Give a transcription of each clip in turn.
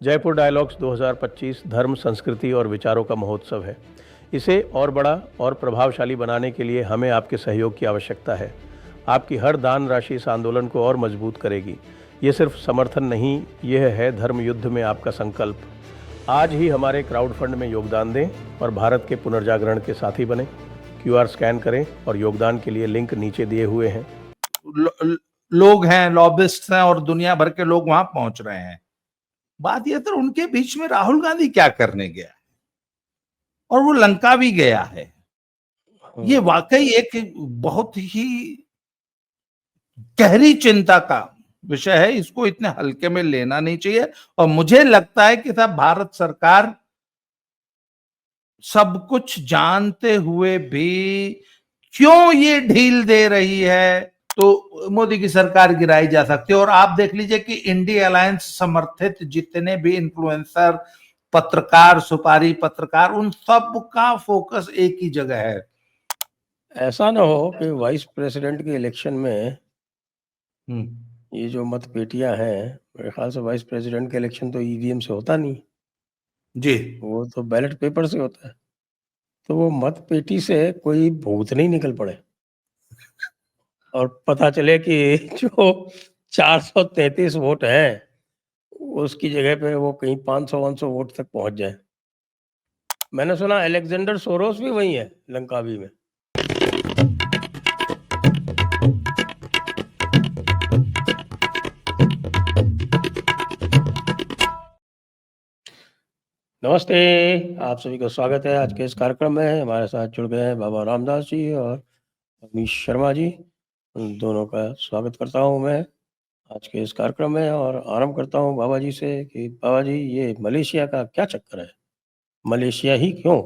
Jaipur dialogues 2025 धर्म, संस्कृति और विचारों का महोत्सव है। इसे और बड़ा और प्रभावशाली बनाने के लिए हमें आपके सहयोग की आवश्यकता है। आपकी हर दान राशि इस आंदोलन को और मजबूत करेगी। ये सिर्फ समर्थन नहीं, यह है धर्म युद्ध में आपका संकल्प। आज ही हमारे क्राउड फंड में योगदान दें और भारत के पुनर्जागरण के साथी बने। QR स्कैन करें और योगदान के लिए लिंक नीचे दिए हुए हैं। लोग हैं, लॉबिस्ट हैं और दुनिया भर के लोग वहां पहुंच रहे हैं। बात यह तो उनके बीच में राहुल गांधी क्या करने गया और वो लंका भी गया है। ये वाकई एक बहुत ही गहरी चिंता का विषय है। इसको इतने हल्के में लेना नहीं चाहिए और मुझे लगता है कि साहब भारत सरकार सब कुछ जानते हुए भी क्यों ये ढील दे रही है, तो मोदी की सरकार गिराई जा सकती है। और आप देख लीजिए कि इंडिया अलायंस समर्थित जितने भी इन्फ्लुएंसर, पत्रकार, सुपारी पत्रकार, उन सब का फोकस एक ही जगह है। ऐसा ना हो कि वाइस प्रेसिडेंट के इलेक्शन में ये जो मत पेटियां हैं, मेरे ख्याल से वाइस प्रेसिडेंट का इलेक्शन तो EVM से होता नहीं जी, वो तो बैलेट पेपर से होता है। तो वो मत पेटी से कोई भूत नहीं निकल पड़े और पता चले कि जो 433 वोट हैं उसकी जगह पे वो कहीं 500-500 वोट तक पहुंच जाए। मैंने सुना अलेक्जेंडर सोरोस भी वही है, लंकावी में। नमस्ते, आप सभी को स्वागत है आज के इस कार्यक्रम में। हमारे साथ जुड़ गए हैं बाबा रामदास जी और अवनीश शर्मा जी। उन दोनों का स्वागत करता हूं मैं आज के इस कार्यक्रम में और आरंभ करता हूं बाबा जी से कि बाबा जी, ये मलेशिया का क्या चक्कर है? मलेशिया ही क्यों?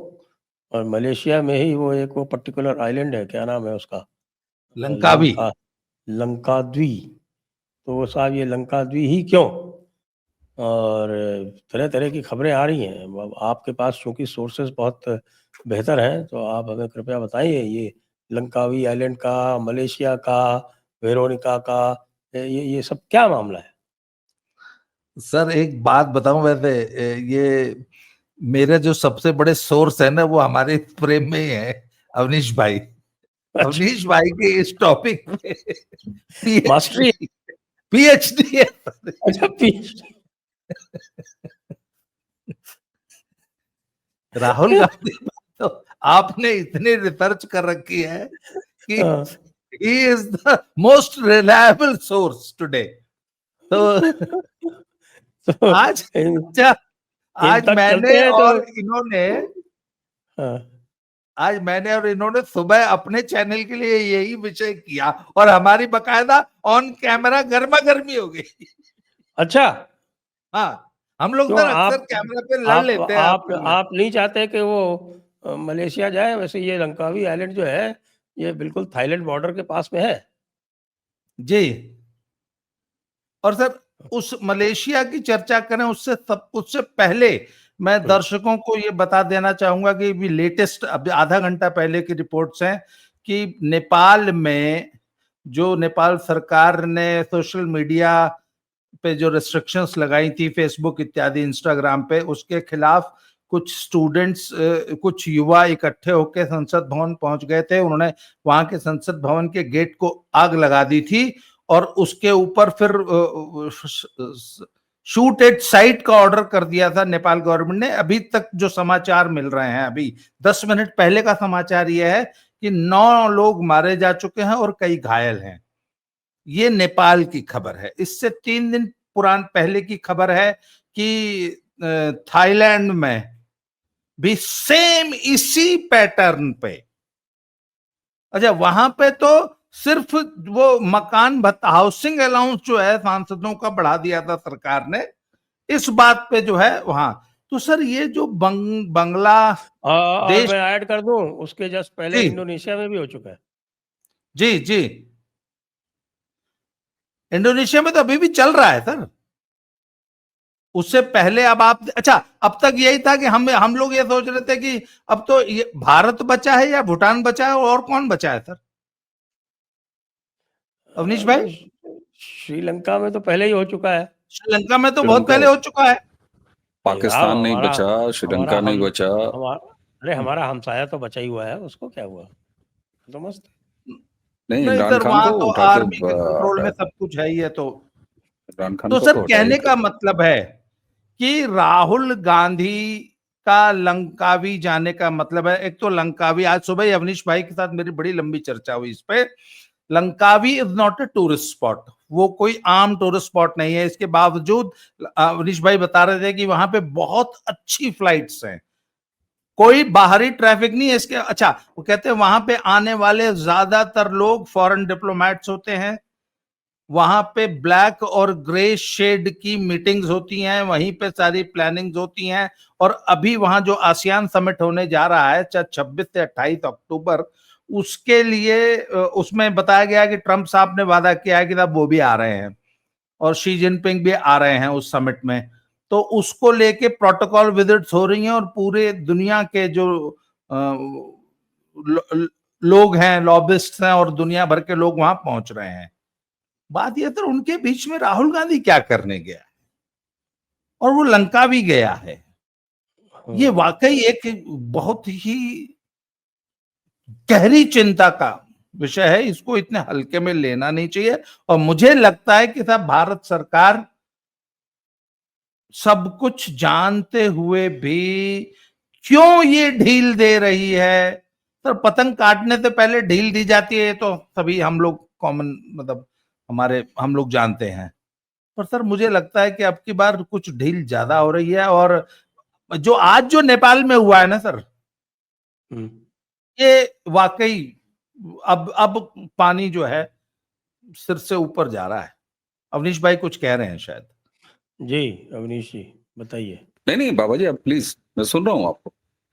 और मलेशिया में ही वो पर्टिकुलर आइलैंड है, क्या नाम है उसका? लंकावी। लंकाद्वी। तो वो साहब, ये लंकाद्वी ही क्यों? और तरह तरह की खबरें आ रही हैं। अब आपके पास चूंकि सोर्सेज बहुत बेहतर हैं, तो आप हमें कृपया बताइए, ये लंकावी आइलैंड का, मलेशिया का, वेरोनिका का, ये सब क्या मामला है? सर एक बात बताऊं, वैसे ये मेरे जो सबसे बड़े सोर्स है ना, वो हमारे प्रेम में ही है, अवनीश भाई। अच्छा। अवनीश भाई के इस टॉपिक पे मास्टरी। PhD है। अच्छा, राहुल गांधी तो आपने इतनी रिसर्च कर रखी है कि he is the most reliable source today। तो तो आज इन आज तक चलते मैंने हैं और तो इन्होंने हाँ। आज मैंने और इन्होंने सुबह अपने चैनल के लिए यही विषय किया और हमारी बकायदा ऑन कैमरा गर्मा गर्मी हो गई। अच्छा, हाँ, हम लोग क्यों तो अक्सर आप कैमरा पे लड़ लेते हैं आपस में। आप नहीं चाहते कि वो मलेशिया जाए? वैसे ये लंकावी आइलैंड जो है, ये बिल्कुल थाईलैंड बॉर्डर के पास में है। जी, और सर उस मलेशिया की चर्चा करें उससे पहले मैं दर्शकों को ये बता देना चाहूंगा कि भी लेटेस्ट अभी आधा घंटा पहले की रिपोर्ट्स हैं कि नेपाल में जो नेपाल सरकार ने सोशल मीडिया पे जो रेस्ट्रिक्शंस लगाई थी, फेसबुक इत्यादि, इंस्टाग्राम पे, उसके खिलाफ कुछ स्टूडेंट्स, कुछ युवा इकट्ठे होकर संसद भवन पहुंच गए थे। उन्होंने वहां के संसद भवन के गेट को आग लगा दी थी और उसके ऊपर फिर शूट एट साइट का ऑर्डर कर दिया था नेपाल गवर्नमेंट ने। अभी तक जो समाचार मिल रहे हैं, अभी 10 मिनट पहले का समाचार यह है कि 9 लोग मारे जा चुके हैं और कई घायल हैं। ये नेपाल की खबर है। इससे 3 दिन पहले की खबर है कि थाईलैंड में भी सेम इसी पैटर्न पे, अच्छा वहां पे तो सिर्फ वो मकान भत्ता, हाउसिंग अलाउंस जो है सांसदों का बढ़ा दिया था सरकार ने, इस बात पे जो है वहां। तो सर ये जो बंगला और देश, मैं ऐड कर दूं, उसके जस्ट पहले जी इंडोनेशिया में भी हो चुका है। जी जी, इंडोनेशिया में तो अभी भी चल रहा है सर। उससे पहले अब आप, अच्छा अब तक यही था कि हम लोग ये सोच रहे थे कि अब तो ये भारत बचा है या भूटान बचा है और कौन बचा है सर, अवनीश भाई? श्रीलंका में तो पहले ही हो चुका है। श्रीलंका में तो बहुत श्रीलंका पहले हो चुका है। पाकिस्तान नहीं हमारा बचा, हमारा श्रीलंका नहीं हम बचा। हमारा अरे हमारा हमसाया तो बचा ही हुआ है, उसको क्या हुआ? तो मस्त। नहीं, नहीं इमरान सर, खान वहां को तो उठा के आर्मी के कंट्रोल में सब कुछ है ही है। इमरान खान तो को सर तो हटा ही कहने दिया। का मतलब है कि राहुल गांधी का लंकावी जाने का मतलब है, एक तो लंकावी, आज सुबह ही अवनीश भाई के साथ मेरी बड़ी लंबी चर्चा हुई इस पे। Langkawi is not a tourist spot, वो कोई आम टूरिस्ट स्पॉट नहीं है। इसके बावजूद अवनीश भाई बता रहे थे कि वहां पे बहुत अच्छी फ्लाइट्स हैं, कोई बाहरी ट्रैफिक नहीं है इसके। अच्छा, वो कहते हैं वहां पे आने वाले ज्यादातर लोग फॉरेन डिप्लोमेट्स होते हैं, वहां पे ब्लैक और ग्रे शेड की मीटिंग्स होती हैं, वहीं पे सारी प्लानिंग्स होती हैं। और अभी वहां जो आसियान समिट होने जा रहा है 26 से 28 अक्टूबर, उसके लिए उसमें बताया गया है कि ट्रंप साहब ने वादा किया है कि साहब वो भी आ रहे हैं और शी जिनपिंग भी आ रहे हैं उस समिट में। तो उसको लेके प्रोटोकॉल विजिट्स हो रही हैं और पूरे दुनिया के जो लोग हैं, लॉबिस्ट हैं और दुनिया भर के लोग वहां पहुंच रहे हैं। बात यह तो उनके बीच में राहुल गांधी क्या करने गया और वो लंका भी गया है। ये वाकई एक बहुत ही गहरी चिंता का विषय है, इसको इतने हल्के में लेना नहीं चाहिए। और मुझे लगता है कि साहब भारत सरकार सब कुछ जानते हुए भी क्यों ये ढील दे रही है। सर पतंग काटने से पहले ढील दी जाती है तो सभी हम लोग कॉमन, मतलब हम लोग जानते हैं। पर सर मुझे लगता है कि अब की बार कुछ ढील ज्यादा हो रही है। और जो आज जो नेपाल में हुआ है ना सर, ये वाकई अब पानी जो है सिर से ऊपर जा रहा है। अवनीश भाई कुछ कह रहे हैं शायद। जी अवनीश जी बताइए। नहीं बाबा जी, आप प्लीज, मैं सुन रहा हूँ आपको।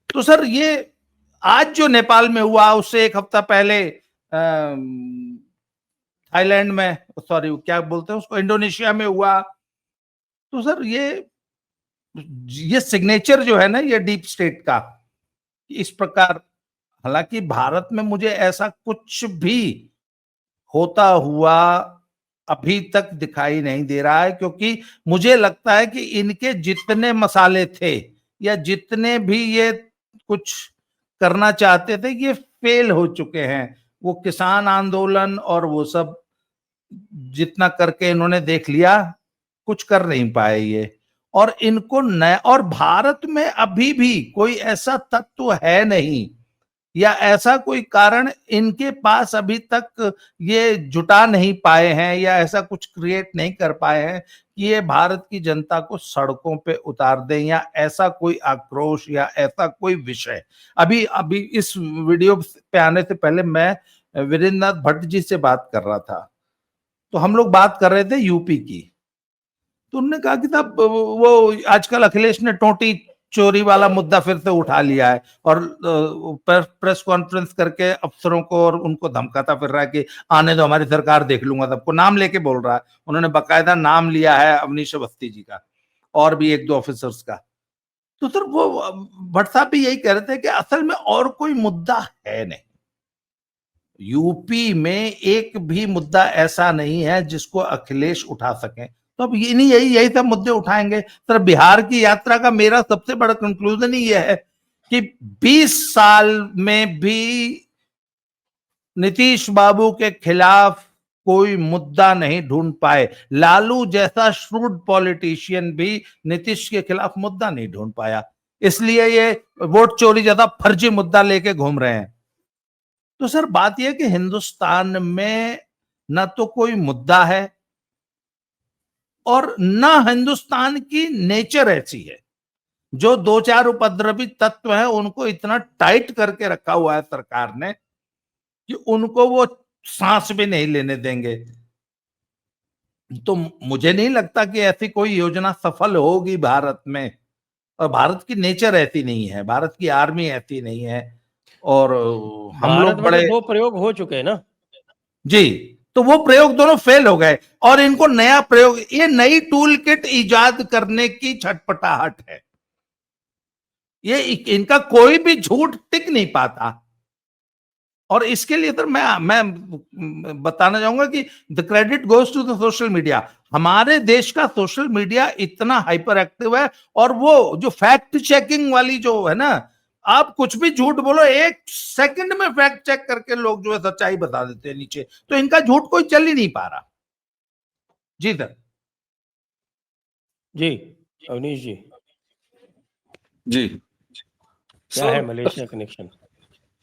तो सर ये आज जो नेपाल में हुआ, उससे एक हफ्ता पहले थाईलैंड में, सॉरी क्या बोलते हैं उसको, इंडोनेशिया में हुआ। तो सर ये सिग्नेचर जो है ना ये डीप स्टेट का, इस प्रकार, हालांकि भारत में मुझे ऐसा कुछ भी होता हुआ अभी तक दिखाई नहीं दे रहा है, क्योंकि मुझे लगता है कि इनके जितने मसाले थे या जितने भी ये कुछ करना चाहते थे, ये फेल हो चुके हैं। वो किसान आंदोलन और वो सब जितना करके इन्होंने देख लिया, कुछ कर नहीं पाए ये। और इनको नया, और भारत में अभी भी कोई ऐसा तत्व है नहीं या ऐसा कोई कारण इनके पास अभी तक ये जुटा नहीं पाए हैं या ऐसा कुछ क्रिएट नहीं कर पाए हैं कि ये भारत की जनता को सड़कों पे उतार दें या ऐसा कोई आक्रोश या ऐसा कोई विषय। अभी अभी इस वीडियो पे आने से पहले मैं वीरेंद्र नाथ भट्ट जी से बात कर रहा था, तो हम लोग बात कर रहे थे यूपी की। तो उन्होंने कहा कि साहब वो आजकल अखिलेश ने टोटी चोरी वाला मुद्दा फिर से उठा लिया है और प्रेस कॉन्फ्रेंस करके अफसरों को और उनको धमकाता फिर रहा है कि आने दो, हमारी सरकार देख लूंगा सबको, नाम लेके बोल रहा है। उन्होंने बकायदा नाम लिया है अवनीश अवस्थी जी का और भी एक दो ऑफिसर्स का। तो सर वो भट्ट साहब भी यही कह रहे थे कि असल में और कोई मुद्दा है नहीं, यूपी में एक भी मुद्दा ऐसा नहीं है जिसको अखिलेश उठा सके। तो अब ये नहीं, यही सब मुद्दे उठाएंगे। सर बिहार की यात्रा का मेरा सबसे बड़ा कंक्लूजन ही यह है कि 20 साल में भी नीतीश बाबू के खिलाफ कोई मुद्दा नहीं ढूंढ पाए। लालू जैसा श्रूड पॉलिटिशियन भी नीतीश के खिलाफ मुद्दा नहीं ढूंढ पाया, इसलिए ये वोट चोरी जैसा फर्जी मुद्दा लेके घूम रहे हैं। तो सर बात यह कि हिंदुस्तान में न तो कोई मुद्दा है और न हिंदुस्तान की नेचर ऐसी है। जो दो चार उपद्रवी तत्व हैं उनको इतना टाइट करके रखा हुआ है सरकार ने कि उनको वो सांस भी नहीं लेने देंगे। तो मुझे नहीं लगता कि ऐसी कोई योजना सफल होगी भारत में, और भारत की नेचर ऐसी नहीं है, भारत की आर्मी ऐसी नहीं है। और हम भारत लोग में तो बड़े 2 प्रयोग हो चुके हैं ना जी, तो वो प्रयोग दोनों फेल हो गए और इनको नया प्रयोग, ये नई टूल किट इजाद करने की छटपटाहट है। ये इनका कोई भी झूठ टिक नहीं पाता। और इसके लिए तो मैं बताना चाहूंगा कि the credit goes to the social media. हमारे देश का सोशल मीडिया इतना हाइपर एक्टिव है, और वो जो फैक्ट चेकिंग वाली जो है ना, आप कुछ भी झूठ बोलो 1 सेकंड में फैक्ट चेक करके लोग जो है सच्चाई बता देते हैं नीचे, तो इनका झूठ कोई चल ही नहीं पा रहा। जी सर। जी अवनीश जी, जी क्या है सर, मलेशिया कनेक्शन?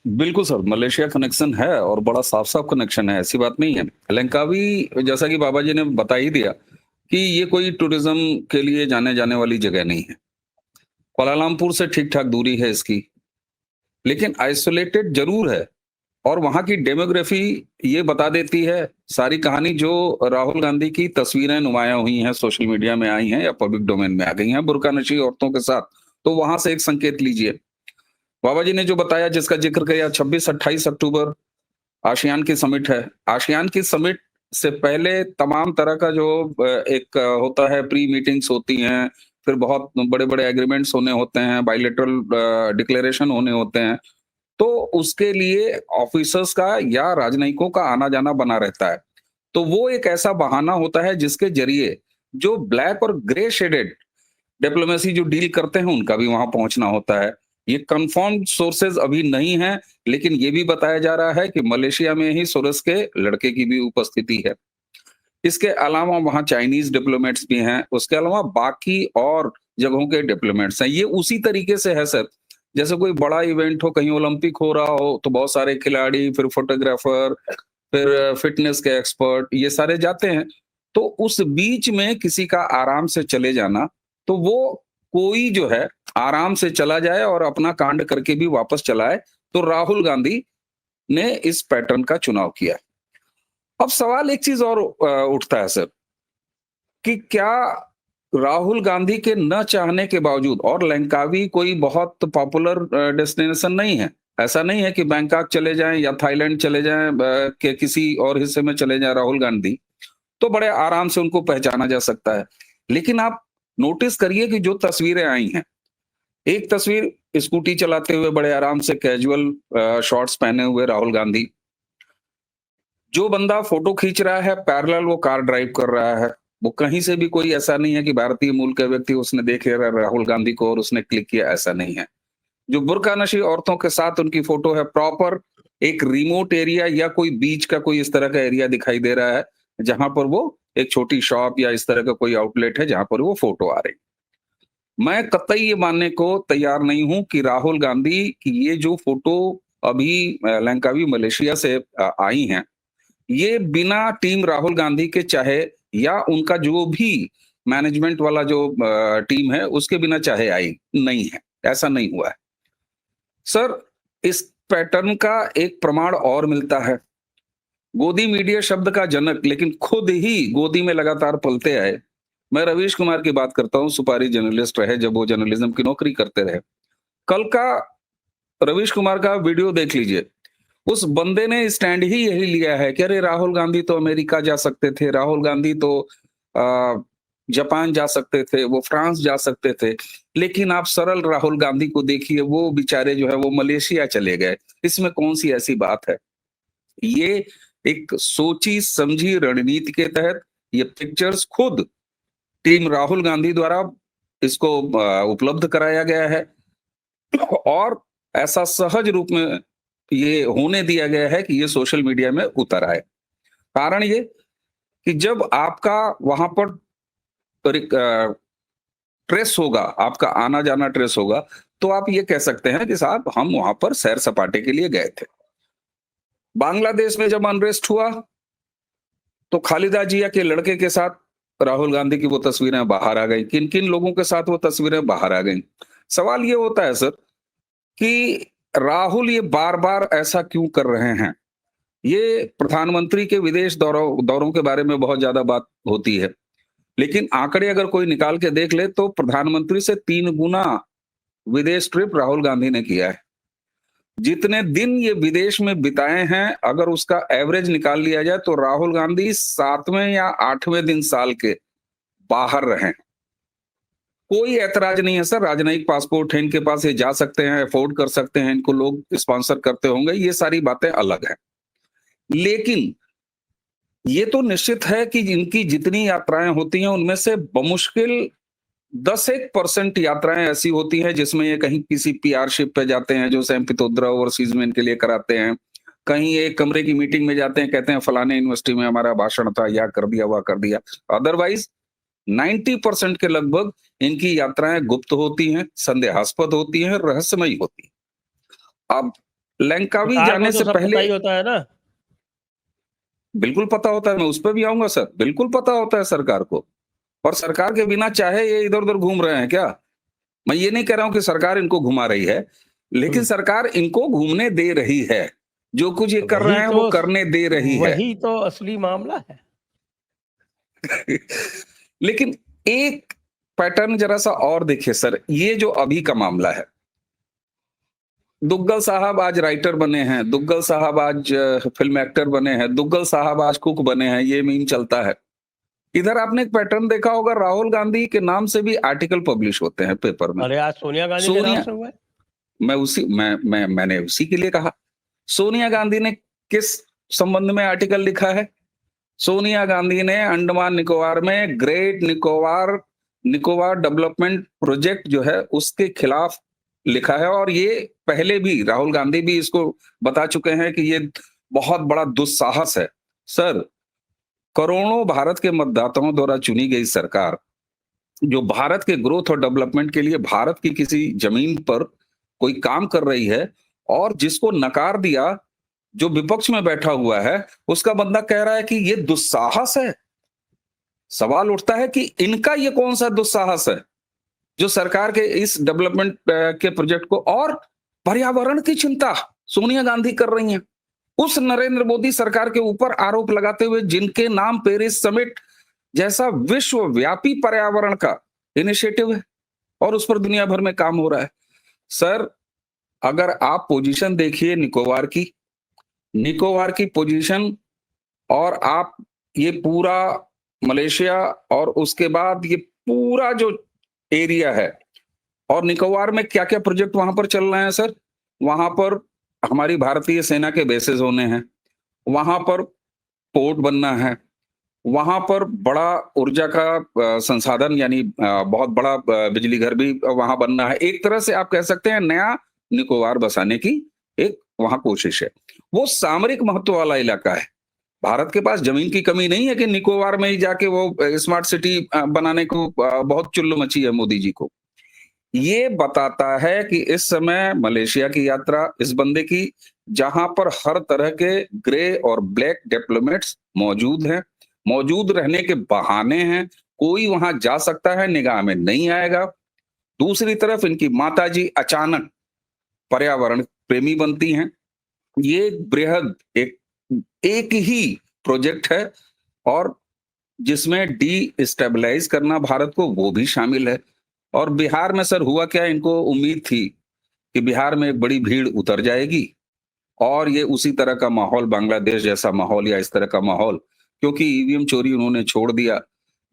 बिल्कुल सर, मलेशिया कनेक्शन है और बड़ा साफ साफ कनेक्शन है, ऐसी बात नहीं है। लंकावी, जैसा कि बाबा जी ने बता ही दिया कि ये कोई टूरिज्म के लिए जाने जाने वाली जगह नहीं है। कुआलालंपुर से ठीक ठाक दूरी है इसकी, लेकिन आइसोलेटेड जरूर है। और वहां की डेमोग्राफी ये बता देती है सारी कहानी, जो राहुल गांधी की तस्वीरें नुमाया हुई हैं, सोशल मीडिया में आई हैं या पब्लिक डोमेन में आ गई हैं बुर्का नशी औरतों के साथ, तो वहां से एक संकेत लीजिए। बाबा जी ने जो बताया, जिसका जिक्र किया, 26-28 अक्टूबर आसियान की समिट है। आसियान की समिट से पहले तमाम तरह का जो एक होता है, प्री मीटिंग्स होती हैं, फिर बहुत बड़े बड़े एग्रीमेंट्स होने होते हैं, बायलैटरल डिक्लेरेशन होने होते हैं। तो उसके लिए ऑफिसर्स का या राजनयिकों का आना जाना बना रहता है। तो वो एक ऐसा बहाना होता है जिसके जरिए जो ब्लैक और ग्रे शेडेड डिप्लोमेसी जो डील करते हैं, उनका भी वहां पहुंचना होता है। ये कंफर्म्ड सोर्सेज अभी नहीं है, लेकिन ये भी बताया जा रहा है कि मलेशिया में ही सोरेस के लड़के की भी उपस्थिति है। इसके अलावा वहां चाइनीज डिप्लोमेट्स भी हैं, उसके अलावा बाकी और जगहों के डिप्लोमेट्स हैं। ये उसी तरीके से है सर, जैसे कोई बड़ा इवेंट हो, कहीं ओलंपिक हो रहा हो, तो बहुत सारे खिलाड़ी, फिर फोटोग्राफर, फिर फिटनेस के एक्सपर्ट, ये सारे जाते हैं। तो उस बीच में किसी का आराम से चले जाना, तो वो कोई जो है आराम से चला जाए और अपना कांड करके भी वापस चला आए। तो राहुल गांधी ने इस पैटर्न का चुनाव किया। अब सवाल एक चीज और उठता है सर, कि क्या राहुल गांधी के न चाहने के बावजूद, और लंकावी कोई बहुत पॉपुलर डेस्टिनेशन नहीं है, ऐसा नहीं है कि बैंकॉक चले जाएं या थाईलैंड चले जाएं, के किसी और हिस्से में चले जाएं राहुल गांधी, तो बड़े आराम से उनको पहचाना जा सकता है। लेकिन आप नोटिस करिए कि जो तस्वीरें आई हैं, एक तस्वीर स्कूटी चलाते हुए बड़े आराम से कैजुअल शॉर्ट्स पहने हुए राहुल गांधी, जो बंदा फोटो खींच रहा है पैरेलल वो कार ड्राइव कर रहा है। वो कहीं से भी कोई ऐसा नहीं है कि भारतीय मूल का व्यक्ति उसने देखे राहुल गांधी को और उसने क्लिक किया, ऐसा नहीं है। जो बुर्का नशी औरतों के साथ उनकी फोटो है, प्रॉपर एक रिमोट एरिया या कोई बीच का कोई इस तरह का एरिया दिखाई दे रहा है, जहां पर वो एक छोटी शॉप या इस तरह का कोई आउटलेट है जहां पर वो फोटो आ रही। मैं कतई ये मानने को तैयार नहीं हूं कि राहुल गांधी की ये जो फोटो अभी लंकावी मलेशिया से आई हैं, ये बिना टीम राहुल गांधी के, चाहे या उनका जो भी मैनेजमेंट वाला जो टीम है उसके बिना चाहे आई नहीं है, ऐसा नहीं हुआ है सर। इस पैटर्न का एक प्रमाण और मिलता है। गोदी मीडिया शब्द का जनक, लेकिन खुद ही गोदी में लगातार पलते आए, मैं रवीश कुमार की बात करता हूं। सुपारी जर्नलिस्ट रहे जब वो जर्नलिज्म की नौकरी करते रहे। कल का रवीश कुमार का वीडियो देख लीजिए, उस बंदे ने स्टैंड ही यही लिया है कि अरे राहुल गांधी तो अमेरिका जा सकते थे, राहुल गांधी तो जापान जा सकते थे, वो फ्रांस जा सकते थे, लेकिन आप सरल राहुल गांधी को देखिए, वो बेचारे जो है वो मलेशिया चले गए। इसमें कौन सी ऐसी बात है? ये एक सोची समझी रणनीति के तहत ये पिक्चर्स खुद टीम राहुल गांधी द्वारा इसको उपलब्ध कराया गया है, और ऐसा सहज रूप में ये होने दिया गया है कि ये सोशल मीडिया में उतर आए। कारण ये कि जब आपका वहां पर ट्रेस होगा, आपका आना जाना ट्रेस होगा, तो आप ये कह सकते हैं कि साहब हम वहां पर सैर सपाटे के लिए गए थे। बांग्लादेश में जब अनरेस्ट हुआ, तो खालिदा जिया के लड़के के साथ राहुल गांधी की वो तस्वीरें बाहर आ गई। किन किन लोगों के साथ वो तस्वीरें बाहर आ गई? सवाल ये होता है सर कि राहुल ये बार बार ऐसा क्यों कर रहे हैं? ये प्रधानमंत्री के विदेश दौरों के बारे में बहुत ज्यादा बात होती है, लेकिन आंकड़े अगर कोई निकाल के देख ले तो प्रधानमंत्री से 3 गुना विदेश ट्रिप राहुल गांधी ने किया है। जितने दिन ये विदेश में बिताए हैं, अगर उसका एवरेज निकाल लिया जाए तो राहुल गांधी 7वें या 8वें दिन साल के बाहर रहे। कोई ऐतराज नहीं है सर, राजनयिक पासपोर्ट है इनके पास, ये जा सकते हैं, अफोर्ड कर सकते हैं, इनको लोग स्पॉन्सर करते होंगे, ये सारी बातें अलग है। लेकिन ये तो निश्चित है कि इनकी जितनी यात्राएं होती हैं उनमें से बमुश्किल 10-1% यात्राएं ऐसी होती हैं जिसमें ये कहीं किसी पीआर शिप पे जाते हैं जो सैम पित्रोदा ओवरसीज में इनके लिए कराते हैं, कहीं एक कमरे की मीटिंग में जाते हैं, कहते हैं फलाने यूनिवर्सिटी में हमारा भाषण था, या कर दिया वह कर दिया। अदरवाइज 90% के लगभग इनकी यात्राएं गुप्त होती हैं, संदेहास्पद होती हैं, रहस्यमयी होती हैं। अब लंकावी सरकार जाने को से तो सब पता पहले ही होता है ना। बिल्कुल पता होता है, मैं उस पर भी आऊंगा सर, बिल्कुल पता होता है सरकार को। और सरकार के बिना चाहे ये इधर उधर घूम रहे हैं क्या? मैं ये नहीं कह रहा हूं कि सरकार इनको घुमा रही है, लेकिन सरकार इनको घूमने दे रही है, जो कुछ ये कर रहे हैं वो करने दे रही है। वही तो असली मामला है। लेकिन एक पैटर्न जरा सा और देखिए सर, ये जो अभी का मामला है, दुग्गल साहब आज राइटर बने हैं, दुग्गल साहब आज फिल्म एक्टर बने हैं, दुग्गल साहब आज कुक बने हैं, ये मीम चलता है। इधर आपने एक पैटर्न देखा होगा, राहुल गांधी के नाम से भी आर्टिकल पब्लिश होते हैं पेपर में। अरे आज सोनिया गांधी के नाम से हुआ है। मैंने उसी के लिए कहा, सोनिया गांधी ने किस संबंध में आर्टिकल लिखा है? सोनिया गांधी ने अंडमान निकोबार में ग्रेट निकोबार डेवलपमेंट प्रोजेक्ट जो है उसके खिलाफ लिखा है, और ये पहले भी राहुल गांधी भी इसको बता चुके हैं कि ये बहुत बड़ा दुस्साहस है। सर, करोड़ों भारत के मतदाताओं द्वारा चुनी गई सरकार जो भारत के ग्रोथ और डेवलपमेंट के लिए भारत की किसी जमीन पर कोई काम कर रही है, और जिसको नकार दिया जो विपक्ष में बैठा हुआ है, उसका बंदा कह रहा है कि ये दुस्साहस है। सवाल उठता है कि इनका ये कौन सा दुस्साहस है जो सरकार के इस डेवलपमेंट के प्रोजेक्ट को, और पर्यावरण की चिंता सोनिया गांधी कर रही हैं उस नरेंद्र मोदी सरकार के ऊपर आरोप लगाते हुए, जिनके नाम पेरिस समिट जैसा विश्वव्यापी पर्यावरण का इनिशिएटिव है और उस पर दुनिया भर में काम हो रहा है। सर, अगर आप पोजीशन देखिए निकोबार की पोजीशन, और आप ये पूरा मलेशिया और उसके बाद ये पूरा जो एरिया है, और निकोबार में क्या क्या प्रोजेक्ट वहां पर चल रहे हैं सर, वहां पर हमारी भारतीय सेना के बेसेस होने हैं, वहां पर पोर्ट बनना है, वहां पर बड़ा ऊर्जा का संसाधन यानी बहुत बड़ा बिजली घर भी वहां बनना है। एक तरह से आप कह सकते हैं नया निकोबार बसाने की एक वहां कोशिश है। वो सामरिक महत्व वाला इलाका है, भारत के पास जमीन की कमी नहीं है कि निकोबार में ही जाके वो स्मार्ट सिटी बनाने को बहुत चुल्लू मची है मोदी जी को। ये बताता है कि इस समय मलेशिया की यात्रा इस बंदे की, जहां पर हर तरह के ग्रे और ब्लैक डिप्लोमेट्स मौजूद हैं, मौजूद रहने के बहाने हैं, कोई वहां जा सकता है, निगाह में नहीं आएगा। दूसरी तरफ इनकी माताजी अचानक पर्यावरण प्रेमी बनती हैं। ये बृहद एक ही प्रोजेक्ट है, और जिसमें डी-स्टेबलाइज करना भारत को वो भी शामिल है। और बिहार में सर हुआ क्या, इनको उम्मीद थी कि बिहार में एक बड़ी भीड़ उतर जाएगी और ये उसी तरह का माहौल, बांग्लादेश जैसा माहौल या इस तरह का माहौल, क्योंकि ईवीएम चोरी उन्होंने छोड़ दिया,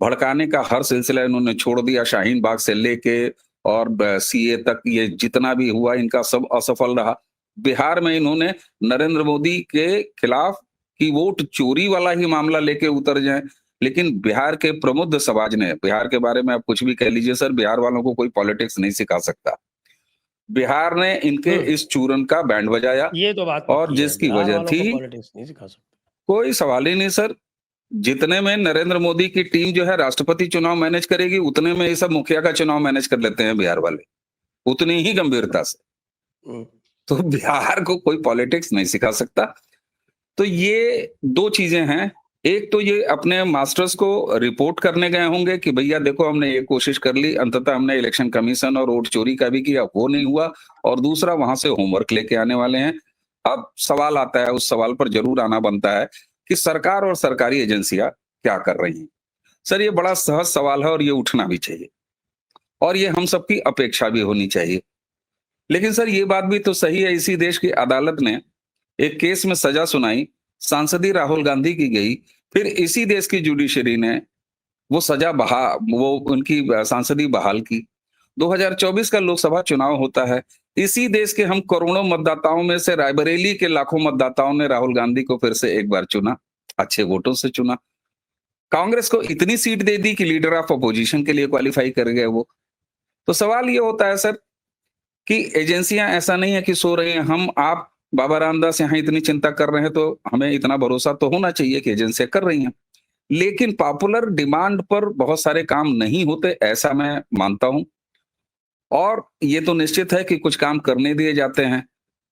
भड़काने का हर सिलसिला इन्होंने छोड़ दिया, शाहीन बाग से लेके और सीए तक ये जितना भी हुआ इनका सब असफल रहा। बिहार में इन्होंने नरेंद्र मोदी के खिलाफ की वोट चोरी वाला ही मामला लेके उतर जाए, लेकिन बिहार के प्रमुख समाज ने, बिहार के बारे में आप कुछ भी कह लीजिए सर, बिहार वालों को कोई पॉलिटिक्स नहीं सिखा सकता। बिहार ने इनके इस चूरन का बैंड बजाया, ये तो बात और जिसकी वजह थी, पॉलिटिक्स नहीं सिखा सकते, कोई सवाल ही नहीं सर। जितने में नरेंद्र मोदी की टीम जो है राष्ट्रपति चुनाव मैनेज करेगी, उतने में ये सब मुखिया का चुनाव मैनेज कर लेते हैं बिहार वाले, उतनी ही गंभीरता से। तो बिहार को कोई पॉलिटिक्स नहीं सिखा सकता। तो ये दो चीजें हैं, एक तो ये अपने मास्टर्स को रिपोर्ट करने गए होंगे कि भैया देखो हमने ये कोशिश कर ली, अंततः हमने इलेक्शन कमीशन और वोट चोरी का भी किया, वो नहीं हुआ, और दूसरा वहां से होमवर्क लेके आने वाले हैं। अब सवाल आता है, उस सवाल पर जरूर आना बनता है कि सरकार और सरकारी एजेंसियां क्या कर रही हैं। सर, ये बड़ा सहज सवाल है और ये उठना भी चाहिए, और ये हम सबकी अपेक्षा भी होनी चाहिए। लेकिन सर, ये बात भी तो सही है, इसी देश की अदालत ने एक केस में सजा सुनाई, सांसदी राहुल गांधी की गई, फिर इसी देश की जुडिशरी ने वो सजा वो उनकी सांसदी बहाल की। 2024 का लोकसभा चुनाव होता है। इसी देश के हम करोड़ों मतदाताओं में से रायबरेली के लाखों मतदाताओं ने राहुल गांधी को फिर से एक बार चुना, अच्छे वोटों से चुना। कांग्रेस को इतनी सीट दे दी कि लीडर ऑफ अपोजिशन के लिए क्वालिफाई कर गए वो। तो सवाल ये होता है सर कि एजेंसियां ऐसा नहीं है कि सो रही हैं। हम आप बाबा रामदास यहाँ इतनी चिंता कर रहे हैं तो हमें इतना भरोसा तो होना चाहिए कि एजेंसियां कर रही हैं। लेकिन पॉपुलर डिमांड पर बहुत सारे काम नहीं होते, ऐसा मैं मानता हूं। और ये तो निश्चित है कि कुछ काम करने दिए जाते हैं।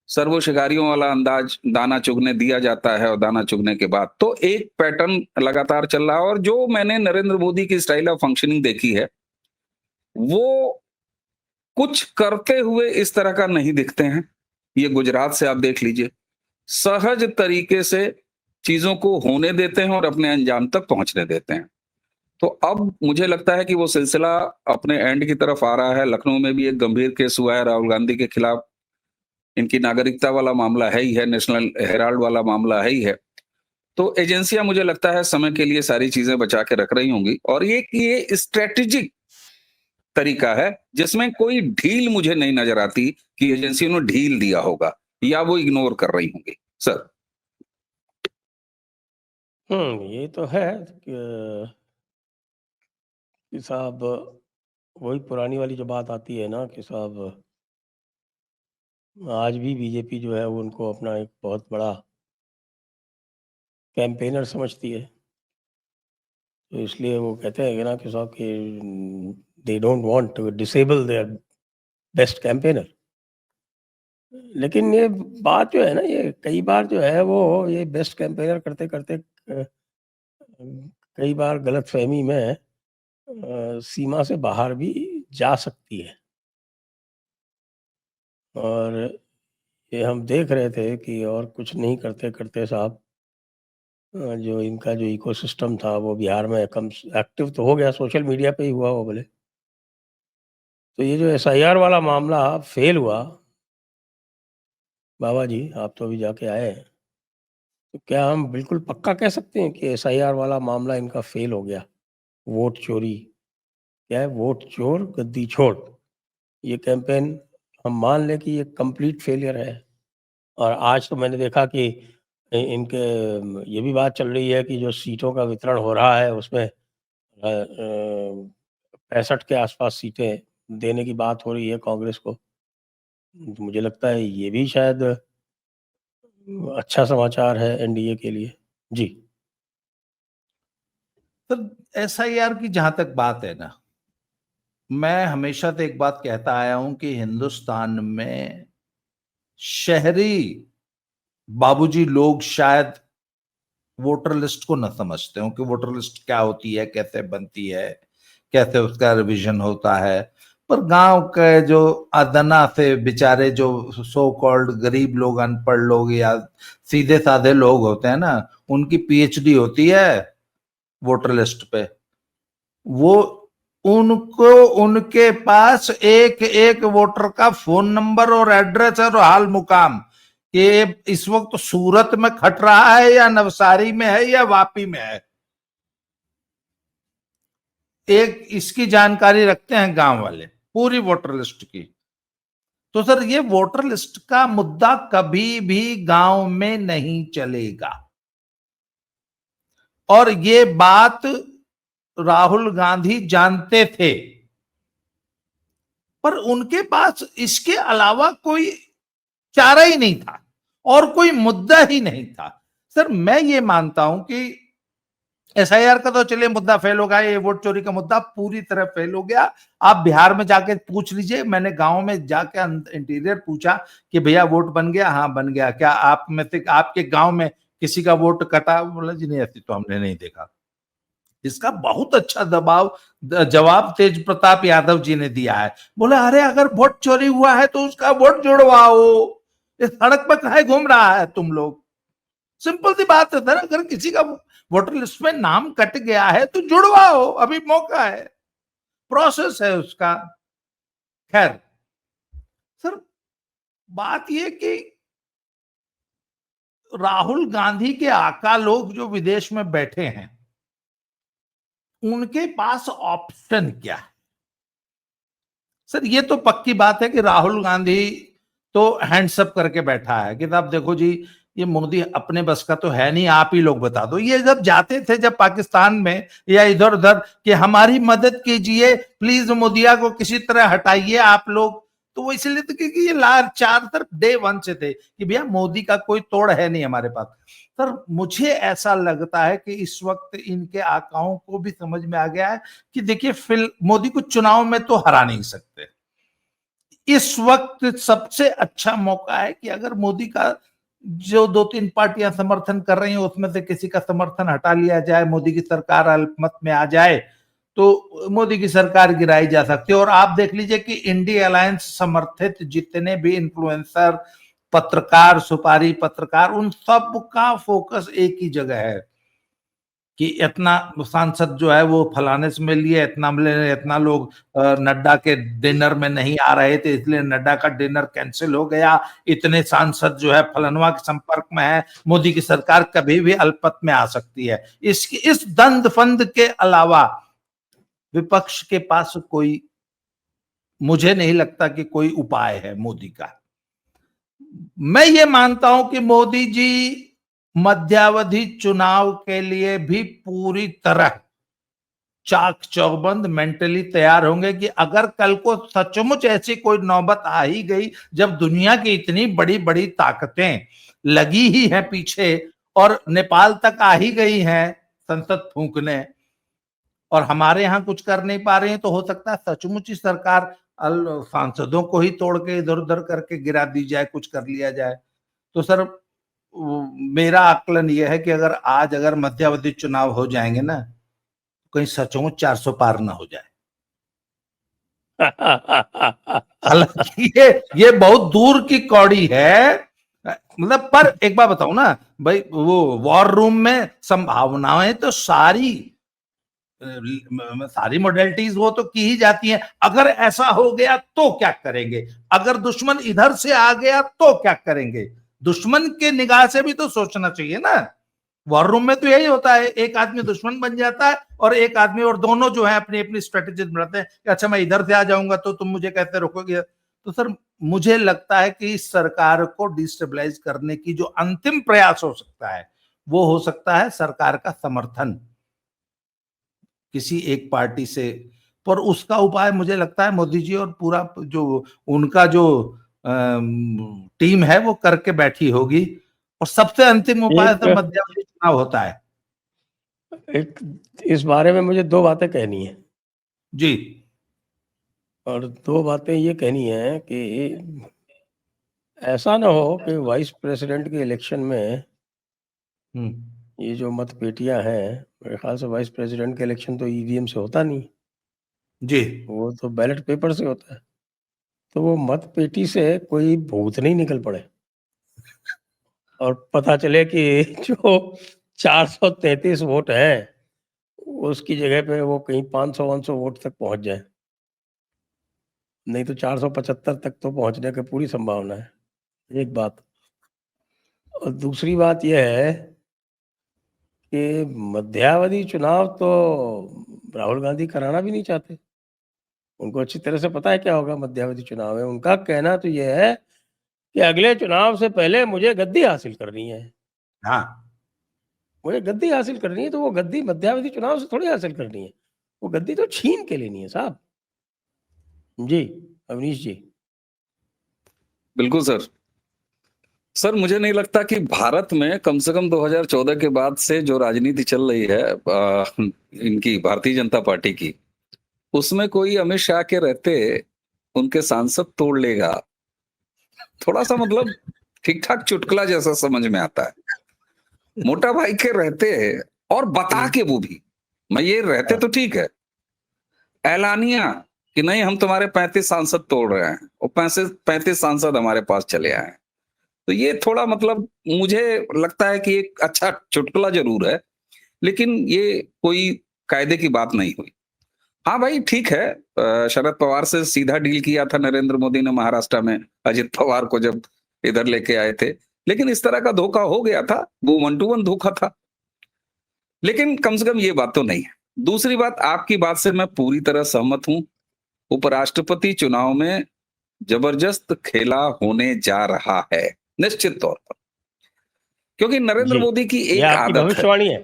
सर्वो शिकारियों वाला अंदाज दाना चुगने दिया जाता है और दाना चुगने के बाद तो एक पैटर्न लगातार चल रहा है। और जो मैंने नरेंद्र मोदी की स्टाइल ऑफ फंक्शनिंग देखी है, वो कुछ करते हुए इस तरह का नहीं दिखते हैं। ये गुजरात से आप देख लीजिए, सहज तरीके से चीजों को होने देते हैं और अपने अंजाम तक पहुंचने देते हैं। तो अब मुझे लगता है कि वो सिलसिला अपने एंड की तरफ आ रहा है। लखनऊ में भी एक गंभीर केस हुआ है राहुल गांधी के खिलाफ। इनकी नागरिकता वाला मामला है ही है, नेशनल हेराल्ड वाला मामला है ही है। तो एजेंसियां मुझे लगता है समय के लिए सारी चीजें बचा के रख रही होंगी। और ये स्ट्रेटेजिक तरीका है जिसमें कोई ढील मुझे नहीं नजर आती कि एजेंसियों ने ढील दिया होगा या वो इग्नोर कर रही होंगी सर। ये तो है कि साहब वही पुरानी वाली जो बात आती है ना कि साहब आज भी बीजेपी जो है वो उनको अपना एक बहुत बड़ा कैंपेनर समझती है। तो इसलिए वो कहते हैं कि ना कि साहब कि they don't want to disable their best campaigner. लेकिन ये बात जो है ना, ये कई बार जो है वो ये बेस्ट कैंपेनर करते करते कई बार गलतफहमी में सीमा से बाहर भी जा सकती है। और ये हम देख रहे थे कि और कुछ नहीं करते करते साहब जो इनका जो इकोसिस्टम था वो बिहार में कम एक्टिव तो हो गया, सोशल मीडिया पे ही हुआ वो बोले। तो ये जो एसआईआर वाला मामला फेल हुआ, बाबा जी आप तो अभी जाके आए हैं, तो क्या हम बिल्कुल पक्का कह सकते हैं कि एसआईआर वाला मामला इनका फेल हो गया? वोट चोरी क्या है, वोट चोर गद्दी छोड़, ये कैंपेन हम मान लें कि ये कंप्लीट फेलियर है। और आज तो मैंने देखा कि इनके ये भी बात चल रही है कि जो सीटों का वितरण हो रहा है उसमें 65 के आसपास सीटें देने की बात हो रही है कांग्रेस को। तो मुझे लगता है ये भी शायद अच्छा समाचार है एनडीए के लिए। जी तो एसआईआर की जहां तक बात है ना, मैं हमेशा तो एक बात कहता आया हूं कि हिंदुस्तान में शहरी बाबूजी लोग शायद वोटर लिस्ट को न समझते हो कि वोटर लिस्ट क्या होती है, कैसे बनती है, कैसे उसका रिवीजन होता है। पर गांव के जो अदना से बेचारे जो सो कॉल्ड गरीब लोग, अनपढ़ लोग या सीधे साधे लोग होते हैं ना, उनकी पीएचडी होती है वोटर लिस्ट पे। वो उनको उनके पास एक एक वोटर का फोन नंबर और एड्रेस और हाल मुकाम, कि इस वक्त सूरत में खट रहा है या नवसारी में है या वापी में है, एक इसकी जानकारी रखते हैं गांव वाले, पूरी वोटर लिस्ट की। तो सर ये वोटर लिस्ट का मुद्दा कभी भी गांव में नहीं चलेगा। और ये बात राहुल गांधी जानते थे, पर उनके पास इसके अलावा कोई चारा ही नहीं था और कोई मुद्दा ही नहीं था। सर मैं ये मानता हूं कि एसआईआर का तो चलिए मुद्दा फेल हो गया, ये वोट चोरी का मुद्दा पूरी तरह फेल हो गया। आप बिहार में जाके पूछ लीजिए, मैंने गांव में जाके इंटीरियर पूछा कि भैया वोट बन गया? हाँ बन गया। क्या आप में से आपके गांव में किसी का वोट कटा? बोला जी नहीं, ऐसी तो हमने नहीं देखा। इसका बहुत अच्छा जवाब तेज प्रताप यादव जी ने दिया है। बोले अरे अगर वोट चोरी हुआ है तो उसका वोट जुड़वाओ, इस सड़क पर काहे घूम रहा है तुम लोग? सिंपल सी बात है सर, अगर किसी का वोटर लिस्ट में नाम कट गया है तो जुड़वाओ, अभी मौका है, प्रोसेस है उसका। खैर सर बात यह कि राहुल गांधी के आका लोग जो विदेश में बैठे हैं, उनके पास ऑप्शन क्या है? सर ये तो पक्की बात है कि राहुल गांधी तो हैंड्सअप करके बैठा है कि साहब देखो जी, ये मोदी अपने बस का तो है नहीं, आप ही लोग बता दो। ये जब जाते थे जब पाकिस्तान में या इधर उधर कि हमारी मदद कीजिए, प्लीज मोदिया को किसी तरह हटाइए आप लोग, तो वो इसलिए तो क्योंकि ये चार तरफ डे वन से थे कि भैया मोदी का कोई तोड़ है नहीं हमारे पास। सर मुझे ऐसा लगता है कि इस वक्त इनके आकाओं को भी समझ में आ गया है कि देखिए मोदी को चुनाव में तो हरा नहीं सकते। इस वक्त सबसे अच्छा मौका है कि अगर मोदी का जो 2-3 पार्टियां समर्थन कर रही हैं उसमें से किसी का समर्थन हटा लिया जाए, मोदी की सरकार अल्पमत में आ जाए, तो मोदी की सरकार गिराई जा सकती है। और आप देख लीजिए कि इंडिया अलायंस समर्थित जितने भी इन्फ्लुएंसर, पत्रकार, सुपारी पत्रकार, उन सब का फोकस एक ही जगह है कि इतना सांसद जो है वो फलाने से मिल लिए, इतना लोग नड्डा के डिनर में नहीं आ रहे थे इसलिए नड्डा का डिनर कैंसिल हो गया, इतने सांसद जो है फलनवा के संपर्क में है, मोदी की सरकार कभी भी अल्पमत में आ सकती है। इस दंद फंद के अलावा विपक्ष के पास कोई, मुझे नहीं लगता कि कोई उपाय है मोदी का। मैं ये मानता हूं कि मोदी जी मध्यावधि चुनाव के लिए भी पूरी तरह चाक चौबंद मेंटली तैयार होंगे कि अगर कल को सचमुच ऐसी कोई नौबत आ ही गई जब दुनिया की इतनी बड़ी बड़ी ताकतें लगी ही हैं पीछे और नेपाल तक आ ही गई हैं संसद फूंकने और हमारे यहां कुछ कर नहीं पा रहे हैं, तो हो सकता है सचमुच ही सरकार सांसदों को ही तोड़ के इधर उधर करके गिरा दी जाए, कुछ कर लिया जाए। तो सर मेरा आकलन यह है कि अगर मध्यावधि चुनाव हो जाएंगे ना, कहीं सचमुच 400 पार ना हो जाए। हालांकि ये बहुत दूर की कौड़ी है, मतलब पर एक बात बताऊं ना भाई, वो वॉर रूम में संभावनाएं तो सारी मॉडलिटीज वो तो की ही जाती हैं। अगर ऐसा हो गया तो क्या करेंगे, अगर दुश्मन इधर से आ गया तो क्या करेंगे, दुश्मन के निगाह से भी तो सोचना चाहिए ना। वॉर रूम में तो यही होता है, एक आदमी दुश्मन बन जाता है और एक आदमी, और दोनों जो है अपनी अपनी स्ट्रेटेजी बनाते हैं कि अच्छा मैं इधर से आ जाऊंगा तो तुम मुझे कैसे रोकोगे। तो सर मुझे लगता है कि इस सरकार को डिस्टेबलाइज करने की जो अंतिम प्रयास हो सकता है वो हो सकता है सरकार का समर्थन किसी एक पार्टी से। पर उसका उपाय मुझे लगता है मोदी जी और पूरा जो उनका जो टीम है वो करके बैठी होगी, और सबसे अंतिम उपाय तो मध्यावधि चुनाव होता है। एक इस बारे में मुझे 2 बातें कहनी है जी। और 2 बातें ये कहनी है कि ऐसा ना हो कि वाइस प्रेसिडेंट के इलेक्शन में ये जो मत पेटियां हैं, मेरे ख्याल से वाइस प्रेसिडेंट का इलेक्शन तो ईवीएम से होता नहीं जी, वो तो बैलेट पेपर से होता है, तो वो मत पेटी से कोई भूत नहीं निकल पड़े और पता चले कि जो 433 वोट हैं उसकी जगह पे वो कहीं 500-500 वोट तक पहुंच जाए, नहीं तो 475 तक तो पहुंचने की पूरी संभावना है, एक बात। और दूसरी बात यह है कि मध्यावधि चुनाव तो राहुल गांधी कराना भी नहीं चाहते, उनको अच्छी तरह से पता है क्या होगा मध्यावधि चुनाव है। उनका कहना तो यह है कि अगले चुनाव से पहले मुझे गद्दी हासिल करनी है। हाँ, मुझे गद्दी हासिल करनी है, तो वो गद्दी मध्यावधि चुनाव से थोड़ी हासिल करनी है, वो गद्दी तो छीन के लेनी है साहब। जी अवनीश जी। बिल्कुल सर मुझे नहीं लगता कि भारत में कम से कम 2014 के बाद से जो राजनीति चल रही है इनकी भारतीय जनता पार्टी की, उसमें कोई अमित शाह के रहते उनके सांसद तोड़ लेगा, थोड़ा सा मतलब ठीक ठाक चुटकुला जैसा समझ में आता है। मोटा भाई के रहते और बता के, वो भी मैं ये रहते तो ठीक है, ऐलानिया कि नहीं हम तुम्हारे 35 सांसद तोड़ रहे हैं और 35 सांसद हमारे पास चले आए, तो ये थोड़ा मतलब मुझे लगता है कि एक अच्छा चुटकुला जरूर है, लेकिन ये कोई कायदे की बात नहीं हुई। हाँ भाई ठीक है, शरद पवार से सीधा डील किया था नरेंद्र मोदी ने महाराष्ट्र में अजित पवार को जब इधर लेके आए थे, लेकिन इस तरह का धोखा हो गया था, वो 1 to 1 धोखा था। लेकिन कम से कम ये बात तो नहीं है। दूसरी बात, आपकी बात से मैं पूरी तरह सहमत हूं उपराष्ट्रपति चुनाव में जबरदस्त खेला होने जा रहा है, निश्चित तौर पर। क्योंकि नरेंद्र जी, मोदी की ये एक आपकी आदत है, भविष्यवाणी है।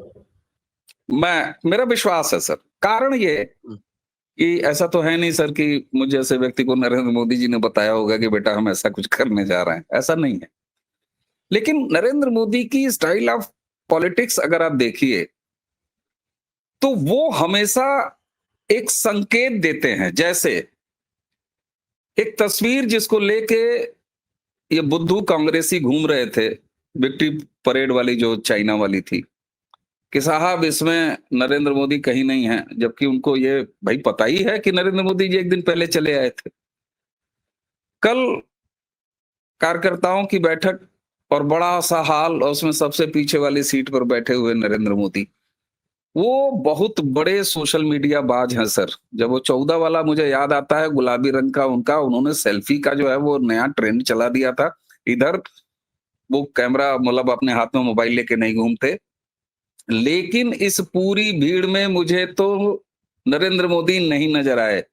मेरा विश्वास है सर। कारण ये हुँ। कि ऐसा तो है नहीं सर कि मुझ जैसे व्यक्ति को नरेंद्र मोदी जी ने बताया होगा कि बेटा हम ऐसा कुछ करने जा रहे हैं, ऐसा नहीं है। लेकिन नरेंद्र मोदी की स्टाइल ऑफ पॉलिटिक्स अगर आप देखिए, तो वो हमेशा एक संकेत देते हैं। जैसे एक तस्वीर जिसको लेके ये बुद्धू कांग्रेसी घूम रहे थे, विक्ट्री परेड वाली जो चाइना वाली थी, कि साहब इसमें नरेंद्र मोदी कहीं नहीं है, जबकि उनको ये भाई पता ही है कि नरेंद्र मोदी जी एक दिन पहले चले आए थे। कल कार्यकर्ताओं की बैठक और बड़ा सा हाल, और उसमें सबसे पीछे वाली सीट पर बैठे हुए नरेंद्र मोदी, वो बहुत बड़े सोशल मीडिया बाज हैं सर। जब वो 14 वाला मुझे याद आता है, गुलाबी रंग का उनका, उन्होंने सेल्फी का जो है वो नया ट्रेंड चला दिया था। इधर वो कैमरा मतलब अपने हाथ में मोबाइल लेके नहीं घूमते। लेकिन इस पूरी भीड़ में मुझे तो नरेंद्र मोदी नहीं नजर आए।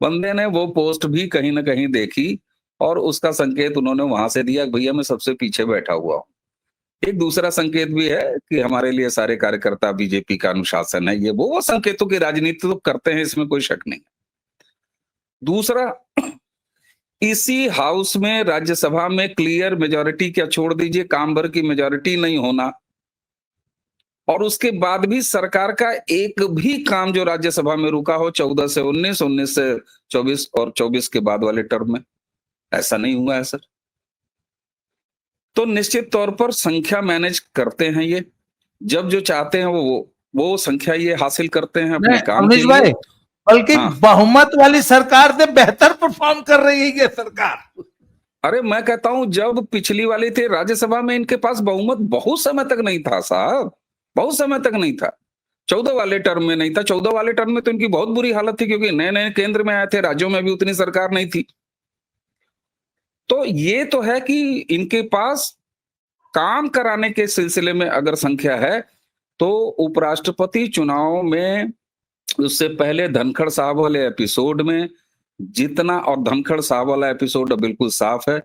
बंदे ने वो पोस्ट भी कहीं ना कहीं देखी और उसका संकेत उन्होंने वहां से दिया, भैया मैं सबसे पीछे बैठा हुआ हूँ। एक दूसरा संकेत भी है कि हमारे लिए सारे कार्यकर्ता बीजेपी का अनुशासन है, ये वो संकेतों की राजनीति तो करते हैं, इसमें कोई शक नहीं। दूसरा, इसी हाउस में राज्यसभा में क्लियर मेजॉरिटी, क्या छोड़ दीजिए काम भर की मेजॉरिटी नहीं होना, और उसके बाद भी सरकार का एक भी काम जो राज्यसभा में रुका हो 14 से 19, 19 से 24 और 24 के बाद वाले टर्म में, ऐसा नहीं हुआ है सर। तो निश्चित तौर पर संख्या मैनेज करते हैं ये, जब जो चाहते हैं वो संख्या ये हासिल करते हैं अपने काम के अवनीश भाई, लिए। बल्कि हाँ, बहुमत वाली सरकार से बेहतर परफॉर्म कर रही है ये सरकार। अरे मैं कहता हूं जब पिछली वाली थी राज्यसभा में, इनके पास बहुमत बहुत समय तक नहीं था साहब, बहुत समय तक नहीं था। 14 वाले टर्म में नहीं था। 14 वाले टर्म में तो इनकी बहुत बुरी हालत थी, क्योंकि नए नए केंद्र में आए थे, राज्यों में भी उतनी सरकार नहीं थी। तो ये तो है कि इनके पास काम कराने के सिलसिले में अगर संख्या है, तो उपराष्ट्रपति चुनाव में उससे पहले धनखड़ साहब वाले एपिसोड में जितना, और धनखड़ साहब वाला एपिसोड बिल्कुल साफ है।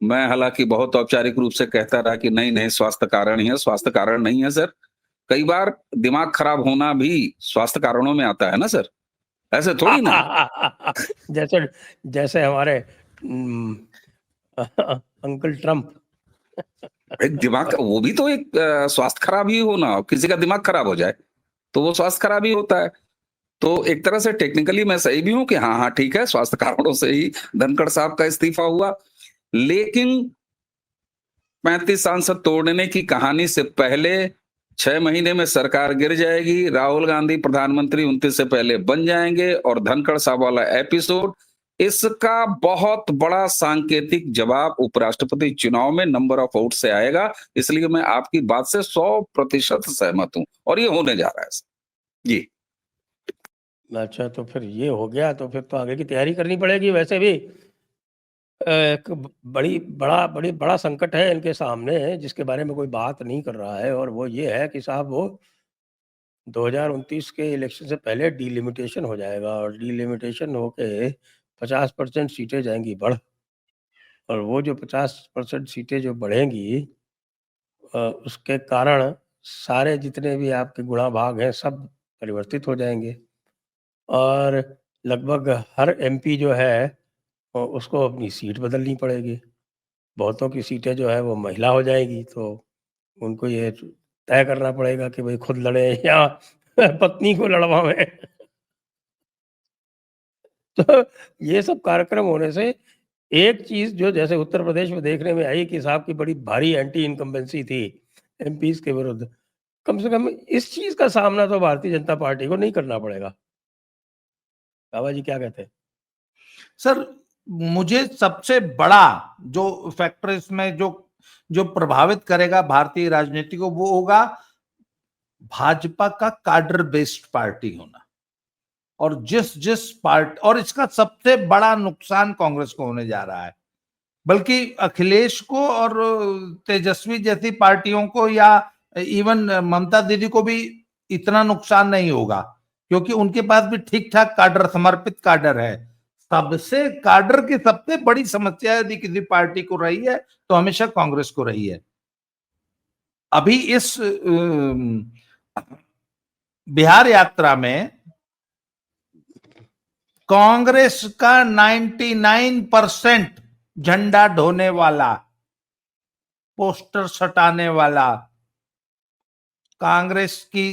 मैं हालांकि बहुत औपचारिक रूप से कहता रहा कि नहीं नहीं स्वास्थ्य कारण ही है, स्वास्थ्य कारण नहीं है सर। कई बार दिमाग खराब होना भी स्वास्थ्य कारणों में आता है ना सर, ऐसे थोड़ी ना है। जैसे जैसे हमारे उम, अंकल ट्रम्प। एक दिमाग वो भी तो एक स्वास्थ्य खराब ही होना, किसी का दिमाग खराब हो जाए तो वो स्वास्थ्य खराब ही होता है। तो एक तरह से टेक्निकली मैं सही भी हूं कि हाँ हाँ ठीक है, स्वास्थ्य कारणों से ही धनखड़ साहब का इस्तीफा हुआ। लेकिन 35 सांसद तोड़ने की कहानी से पहले 6 महीने में सरकार गिर जाएगी, राहुल गांधी प्रधानमंत्री 29 से पहले बन जाएंगे, और धनखड़ साहब वाला एपिसोड इसका बहुत बड़ा सांकेतिक जवाब उपराष्ट्रपति चुनाव में नंबर ऑफ वोट से आएगा। इसलिए मैं आपकी बात से 100% सहमत हूं, और ये होने जा रहा है जी। अच्छा, तो फिर ये हो गया, तो फिर तो आगे की तैयारी करनी पड़ेगी। वैसे भी एक बड़ा संकट है इनके सामने, जिसके बारे में कोई बात नहीं कर रहा है, और वो ये है कि साहब वो 2029 के इलेक्शन से पहले डिलिमिटेशन हो जाएगा, और डिलिमिटेशन होके 50% सीटें जाएँगी बढ़, और वो जो 50% सीटें जो बढ़ेंगी उसके कारण सारे जितने भी आपके गुणा भाग हैं सब परिवर्तित हो जाएँगे, और लगभग हर एमपी जो है उसको अपनी सीट बदलनी पड़ेगी। बहुतों की सीटें जो है वो महिला हो जाएगी, तो उनको ये तय करना पड़ेगा कि भई खुद लड़े या पत्नी को लड़वावें। तो ये सब कार्यक्रम होने से एक चीज़ जो जैसे उत्तर प्रदेश में देखने में आई कि साहब की बड़ी भारी एंटी इनकम्बेंसी थी एमपीज़ के विरुद्ध। कम से कम इस चीज़ का सामना तो भारतीय जनता पार्टी को नहीं करना पड़ेगा। बाबा जी क्या कहते हैं? सर, मुझे सबसे बड़ा जो फैक्टर इसमें जो जो प्रभावित करेगा भारतीय राजनीति को, वो होगा भाजपा का कार्डर बेस्ड पार्टी होना। और जिस जिस पार्टी, और इसका सबसे बड़ा नुकसान कांग्रेस को होने जा रहा है, बल्कि अखिलेश को और तेजस्वी जैसी पार्टियों को, या इवन ममता दीदी को भी इतना नुकसान नहीं होगा, क्योंकि उनके पास भी ठीक ठाक काडर, समर्पित काडर है। सबसे काडर की सबसे बड़ी समस्या यदि किसी पार्टी को रही है तो हमेशा कांग्रेस को रही है। अभी इस बिहार यात्रा में कांग्रेस का 99% झंडा ढोने वाला, पोस्टर सटाने वाला, कांग्रेस की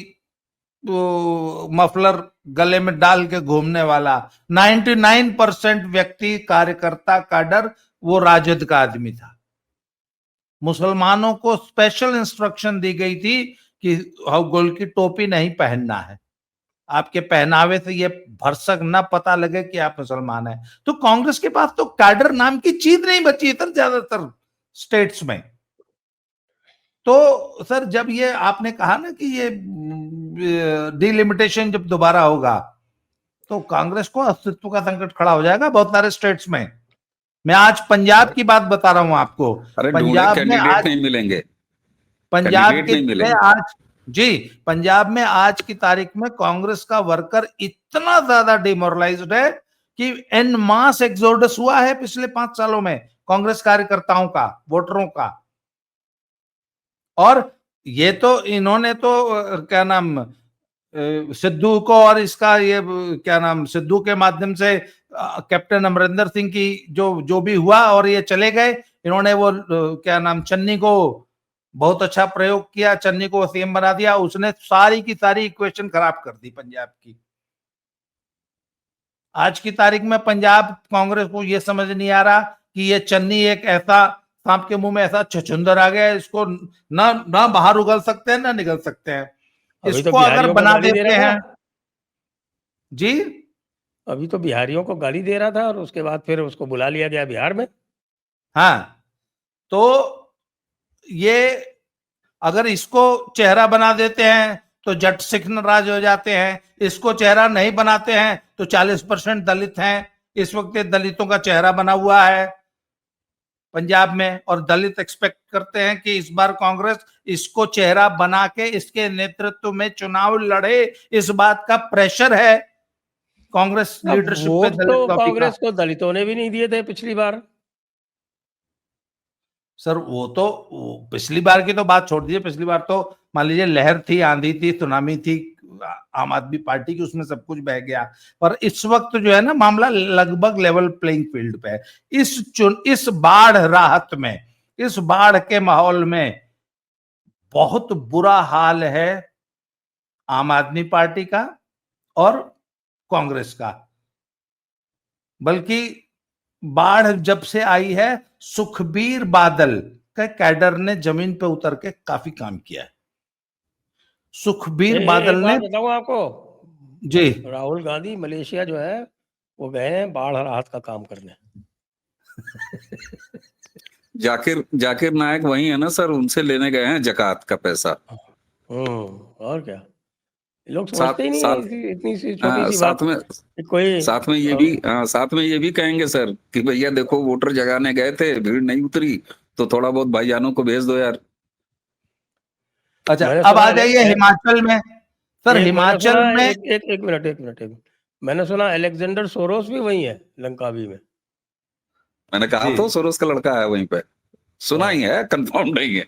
मफलर गले में डाल के घूमने वाला 99% व्यक्ति, कार्यकर्ता, काडर वो राजद का आदमी था। मुसलमानों को स्पेशल इंस्ट्रक्शन दी गई थी कि गोल की टोपी नहीं पहनना है, आपके पहनावे से ये भरसक न पता लगे कि आप मुसलमान हैं। तो कांग्रेस के पास तो काडर नाम की चीज नहीं बची इधर ज्यादातर स्टेट्स में। तो सर जब ये आपने कहा ना कि ये डिलिमिटेशन जब दोबारा होगा तो कांग्रेस को अस्तित्व का संकट खड़ा हो जाएगा बहुत सारे स्टेट्स में। मैं आज पंजाब की बात बता रहा हूं आपको। अरे पंजाब में आज नहीं मिलेंगे, पंजाब कैंडिडेट नहीं के आज जी पंजाब में आज की तारीख में कांग्रेस का वर्कर इतना ज्यादा डिमोरलाइज्ड है कि एन मास एक्सोडस हुआ है पिछले 5 सालों में कांग्रेस कार्यकर्ताओं का, वोटरों का। और ये तो इन्होंने तो क्या नाम सिद्धू को और इसका ये क्या नाम सिद्धू के माध्यम से कैप्टन अमरिंदर सिंह की जो भी हुआ और ये चले गए। इन्होंने वो क्या नाम चन्नी को बहुत अच्छा प्रयोग किया, चन्नी को सीएम बना दिया, उसने सारी की सारी इक्वेशन खराब कर दी पंजाब की। आज की तारीख में पंजाब कांग्रेस को यह समझ नहीं आ रहा कि ये चन्नी एक ऐसा सांप के मुंह में ऐसा छछुंदर आ गया है, इसको ना बाहर उगल सकते हैं ना निकल सकते हैं। इसको तो अगर बना देते हैं जी, अभी तो बिहारियों को गाली दे रहा था और उसके बाद फिर उसको बुला लिया गया बिहार में। हाँ, तो ये अगर इसको चेहरा बना देते हैं तो जट सिख नाराज हो जाते हैं, इसको चेहरा नहीं बनाते हैं तो 40% दलित हैं। इस वक्त दलितों का चेहरा बना हुआ है पंजाब में और दलित एक्सपेक्ट करते हैं कि इस बार कांग्रेस इसको चेहरा बना के इसके नेतृत्व में चुनाव लड़े। इस बात का प्रेशर है कांग्रेस लीडरशिप पे। तो कांग्रेस को दलितों ने भी नहीं दिए थे पिछली बार। सर वो तो पिछली बार की तो बात छोड़ दीजिए, पिछली बार तो मान लीजिए लहर थी, आंधी थी, सुनामी थी आम आदमी पार्टी की, उसमें सब कुछ बह गया। पर इस वक्त जो है ना मामला लगभग लेवल प्लेइंग फील्ड पे है। इस बाढ़ राहत में, इस बाढ़ के माहौल में बहुत बुरा हाल है आम आदमी पार्टी का और कांग्रेस का। बल्कि बाढ़ जब से आई है सुखबीर बादल के कैडर ने जमीन पे उतर के काफी काम किया है। सुखबीर बादल ने, बताऊं आपको जी, राहुल गांधी मलेशिया जो है वो गए हैं बाढ़ राहत का काम करने। जाकिर नायक वही है ना सर, उनसे लेने गए हैं जकात का पैसा। और क्या, लोग समझते ही नहीं है इतनी सी छोटी सी साथ बात में कोई साथ में ये भी कहेंगे सर कि भैया देखो वोटर जगाने गए थे, भीड़ नहीं उतरी, तो थोड़ा बहुत भाईजानों को भेज दो यार। अच्छा, अब आ जाइए हिमाचल में। सर हिमाचल में एक मिनट मैंने सुना अलेक्जेंडर सोरोस भी वही है लंकावी में। मैंने कहा तो सोरोस का लड़का है वहीं पे, सुना ही है, कंफर्म नहीं है।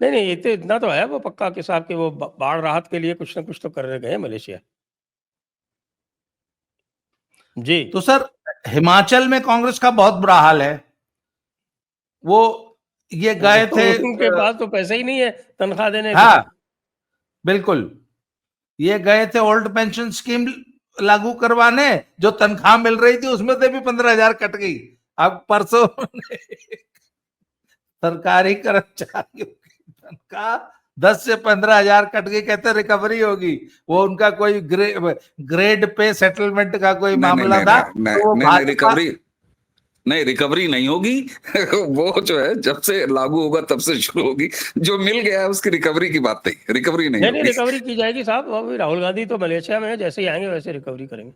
नहीं इतना तो है वो पक्का कि साहब कि वो बाढ़ राहत के लिए कुछ ना कुछ तो करने गए मलेशिया। जी, तो सर हिमाचल में कांग्रेस का बहुत बुरा हाल है। वो ये गए थे, उनके पास तो पैसे ही नहीं है तनख्वाह देने। हाँ बिल्कुल, ये गए थे ओल्ड पेंशन स्कीम लागू करवाने, जो तनख्वाह मिल रही थी उसमें से भी 15,000 कट गई। अब परसों सरकारी कर्मचारियों की तनख्वाह 10 से 15,000 कट गई, कहते रिकवरी होगी। वो उनका कोई ग्रेड पे सेटलमेंट का कोई मामला था। रिकवरी नहीं होगी वो जो है जब से लागू होगा तब से शुरू होगी। जो मिल गया है उसकी रिकवरी की बात नहीं, रिकवरी नहीं रिकवरी की जाएगी साहब। अभी राहुल गांधी तो मलेशिया में है, जैसे ही आएंगे वैसे रिकवरी करेंगे।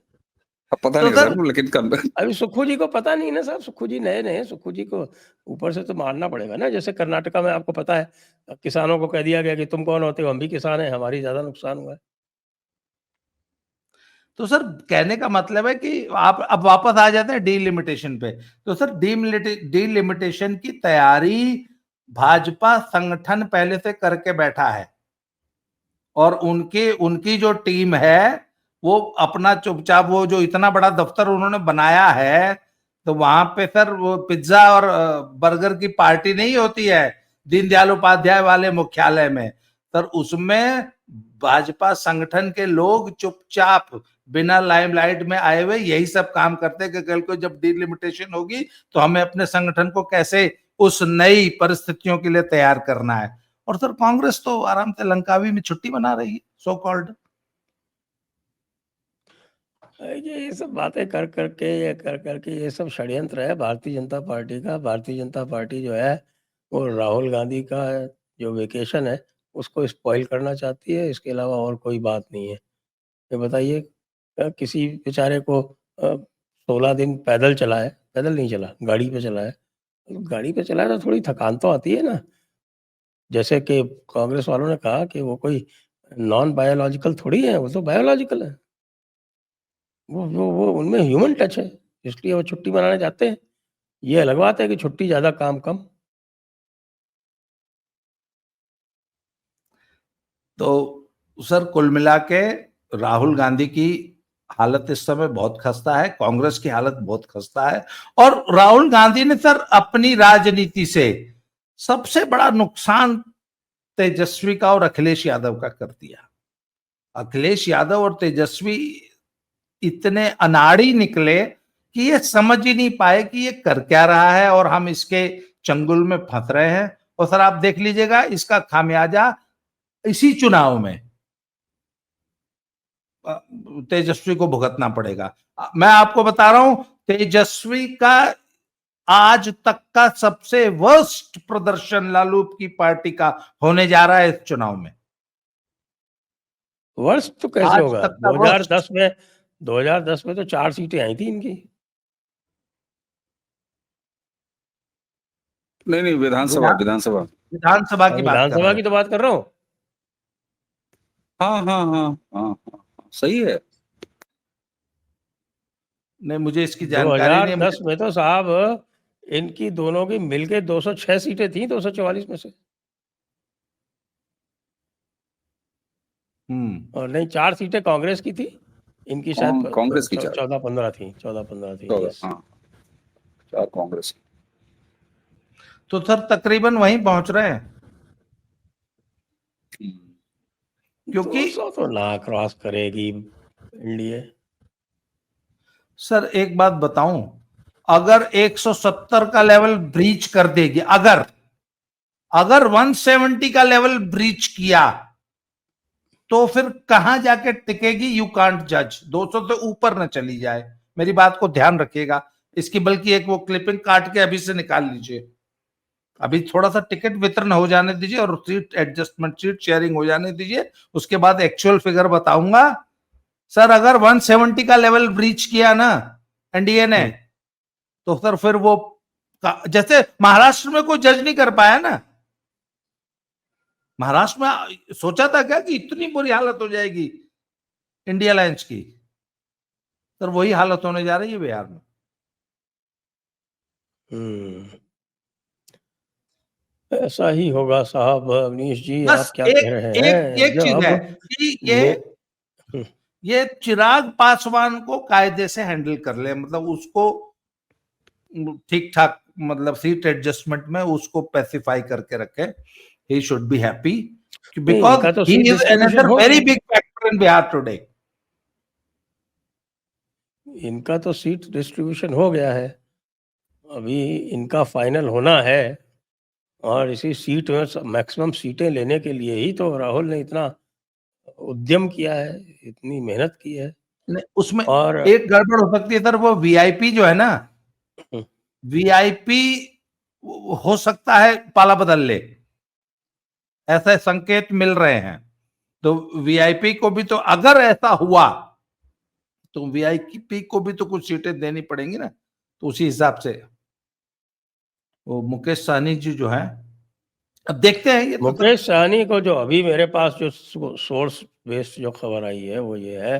अब पता नहीं सर, लेकिन अभी सुक्खू जी को पता नहीं ना साहब, सुक्खू जी नए सुक्खू जी को ऊपर से तो मारना पड़ेगा ना। जैसे कर्नाटका में आपको पता है किसानों को कह दिया गया कि तुम कौन होते हो, हम भी किसान हैं, हमारी ज्यादा नुकसान हुआ है। तो सर कहने का मतलब है कि आप अब वापस आ जाते हैं डीलिमिटेशन पे। तो सर डीलिमिटेशन की तैयारी भाजपा संगठन पहले से करके बैठा है और उनकी जो टीम है वो अपना चुपचाप, वो जो इतना बड़ा दफ्तर उन्होंने बनाया है, तो वहां पे सर वो पिज्जा और बर्गर की पार्टी नहीं होती है दीनदयाल उपाध्याय वाले मुख्यालय में। सर उसमें भाजपा संगठन के लोग चुपचाप बिना लाइमलाइट में आए हुए यही सब काम करते हैं कि कल को जब डीलिमिटेशन होगी तो हमें अपने संगठन को कैसे उस नई परिस्थितियों के लिए तैयार करना है। और सर कांग्रेस तो आराम से लंकावी में छुट्टी मना रही है, सो कॉल्ड। ये सब बातें कर करके ये सब षड्यंत्र है भारतीय जनता पार्टी का। भारतीय जनता पार्टी जो है वो राहुल गांधी का जो वेकेशन है उसको स्पॉइल करना चाहती है, इसके अलावा और कोई बात नहीं है। ये बताइए किसी बेचारे को 16 दिन पैदल चला है, पैदल नहीं चला, गाड़ी पे चला है। गाड़ी पे चला है तो थोड़ी थकान तो आती है ना। जैसे कि कांग्रेस वालों ने कहा कि वो कोई नॉन बायोलॉजिकल थोड़ी है, वो तो बायोलॉजिकल है। वो उनमें ह्यूमन टच है, इसलिए वो छुट्टी मनाने जाते हैं। ये अलग बात है कि छुट्टी ज़्यादा काम कम। तो सर कुल मिला के राहुल गांधी की हालत इस समय बहुत खस्ता है, कांग्रेस की हालत बहुत खस्ता है। और राहुल गांधी ने सर अपनी राजनीति से सबसे बड़ा नुकसान तेजस्वी का और अखिलेश यादव का कर दिया। अखिलेश यादव और तेजस्वी इतने अनाड़ी निकले कि ये समझ ही नहीं पाए कि ये कर क्या रहा है और हम इसके चंगुल में फंस रहे हैं। और सर आप देख लीजिएगा इसका खामियाजा इसी चुनाव में तेजस्वी को भुगतना पड़ेगा। मैं आपको बता रहा हूं तेजस्वी का आज तक का सबसे वर्स्ट प्रदर्शन लालू की पार्टी का होने जा रहा है इस चुनाव में। वर्ष तो कैसे आज होगा? तक का वर्स्ट। 2010 में तो 4 सीटें आई थी इनकी। नहीं विधानसभा विधानसभा विधानसभा की बात कर विधानसभा रहे की हैं। तो बात कर रहा हूँ। हाँ, सही है। नहीं मुझे इसकी जानकारी नहीं। 2010 में तो साहब इनकी दोनों की मिलके 206 सीटें थी 244 में से। और नहीं 4 सीटें कांग्रेस की थी, इनकी शायद कांग्रेस की 4 14-15 थी। 14-15 थी। 14 हाँ 4 कांग्रेस की। तो सर तकरीबन वहीं पहुंच रहे हैं क्योंकि 200 तो ना क्रॉस करेगी एनडीए। सर एक बात बताऊं, अगर 170 का लेवल ब्रीच कर देगी, अगर 170 का लेवल ब्रीच किया तो फिर कहां जाके टिकेगी, यू कांट जज। 200 से ऊपर न चली जाए, मेरी बात को ध्यान रखिएगा। इसकी बल्कि एक वो क्लिपिंग काट के अभी से निकाल लीजिए। अभी थोड़ा सा टिकट वितरण हो जाने दीजिए और सीट एडजस्टमेंट, सीट शेयरिंग हो जाने दीजिए, उसके बाद एक्चुअल फिगर बताऊंगा। सर अगर 170 का लेवल ब्रीच किया ना एनडीए ने, तो सर फिर वो जैसे महाराष्ट्र में कोई जज नहीं कर पाया ना। महाराष्ट्र में सोचा था क्या कि इतनी बुरी हालत हो जाएगी इंडिया अलायंस की, सर वही हालत होने जा रही है बिहार में। ऐसा ही होगा साहब। अवनीश जी आप बस क्या कह रहे हैं? एक चीज है कि ये चिराग पासवान को कायदे से हैंडल कर ले, मतलब उसको ठीक ठाक, मतलब सीट एडजस्टमेंट में उसको पैसिफाई करके रखे। He should be happy because he is another very big factor in Bihar today. इनका तो सीट डिस्ट्रीब्यूशन हो गया है, अभी इनका फाइनल होना है। और इसी सीट में मैक्सिमम सीटें लेने के लिए ही तो राहुल ने इतना उद्यम किया है, इतनी मेहनत की है। उसमें और एक गड़बड़ हो सकती है सर, वो वीआईपी जो है ना, वीआईपी हो सकता है पाला बदल ले, ऐसे संकेत मिल रहे हैं। तो वीआईपी को भी तो अगर ऐसा हुआ तो वीआईपी को भी तो कुछ सीटें देनी पड़ेंगी ना। तो उसी हिसाब से वो मुकेश सहनी जी जो है, अब देखते हैं। ये मुकेश सहनी को जो अभी मेरे पास जो सोर्स बेस्ड जो खबर आई है वो ये है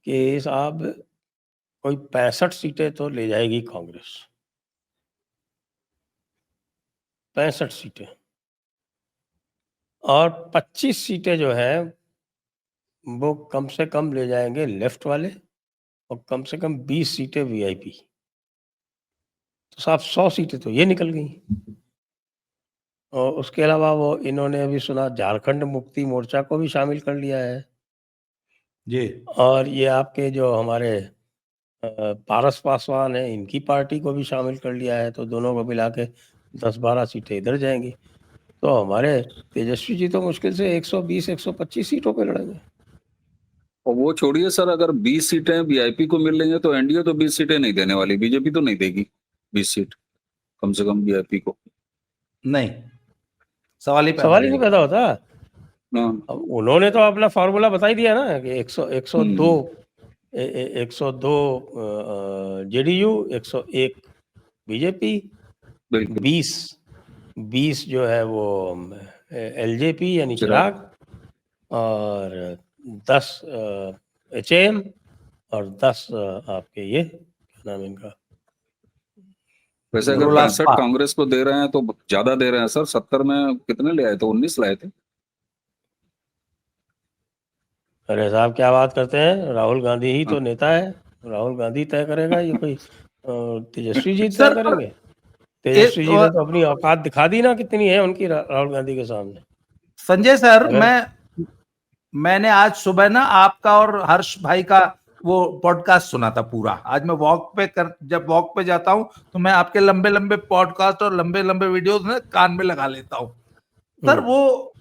कि साहब कोई 65 सीटें तो ले जाएगी कांग्रेस, 65 सीटें, और 25 सीटें जो है वो कम से कम ले जाएंगे लेफ्ट वाले, और कम से कम 20 सीटें वीआईपी। तो साहब 100 सीटें तो ये निकल गई। और उसके अलावा वो इन्होंने अभी सुना झारखंड मुक्ति मोर्चा को भी शामिल कर लिया है, जी। और ये आपके जो हमारे पारस पासवान है, इनकी पार्टी को भी शामिल कर लिया है। तो दोनों को मिला के 10-12 सीटें इधर जाएंगी। तो हमारे तेजस्वी जी तो मुश्किल से 120-125 सीटों पे लड़ेंगे। और वो छोड़िए सर, अगर 20 सीटें वीआईपी को मिल रही हैं तो एनडीए तो 20 सीटें नहीं देने वाली, बीजेपी तो नहीं देगी 20 सीट कम से कम वीआईपी को। नहीं, सवाल ही सवाल ही नहीं पैदा होता। हाँ। अब उन्होंने तो अपना फार्मूला बता ही दिया ना कि 102 जेडीयू, 101 बीजेपी, बिल्कुल 20 जो है वो एलजेपी यानी चिराग, और 10 एचएम, और 10 आपके ये क्या नाम है इनका। वैसे अगर 65 कांग्रेस को दे रहे हैं तो ज्यादा दे रहे हैं सर। 70 में कितने ले आए थे? 19 लाए थे। अरे साहब क्या बात करते हैं, राहुल गांधी ही तो नेता है, राहुल गांधी तय करेगा, ये कोई तेजस्वी जी तय करेंगे? तेजस्वी जी ने तो अपनी औकात दिखा दी ना कितनी है उनकी राहुल गांधी के सामने। संजय सर, मैंने आज सुबह ना आपका और हर्ष भाई का वो पॉडकास्ट सुना था पूरा। आज मैं जब वॉक पे जाता हूं तो मैं आपके लंबे लंबे पॉडकास्ट और लंबे लंबे वीडियोस ना कान में लगा लेता हूं। सर वो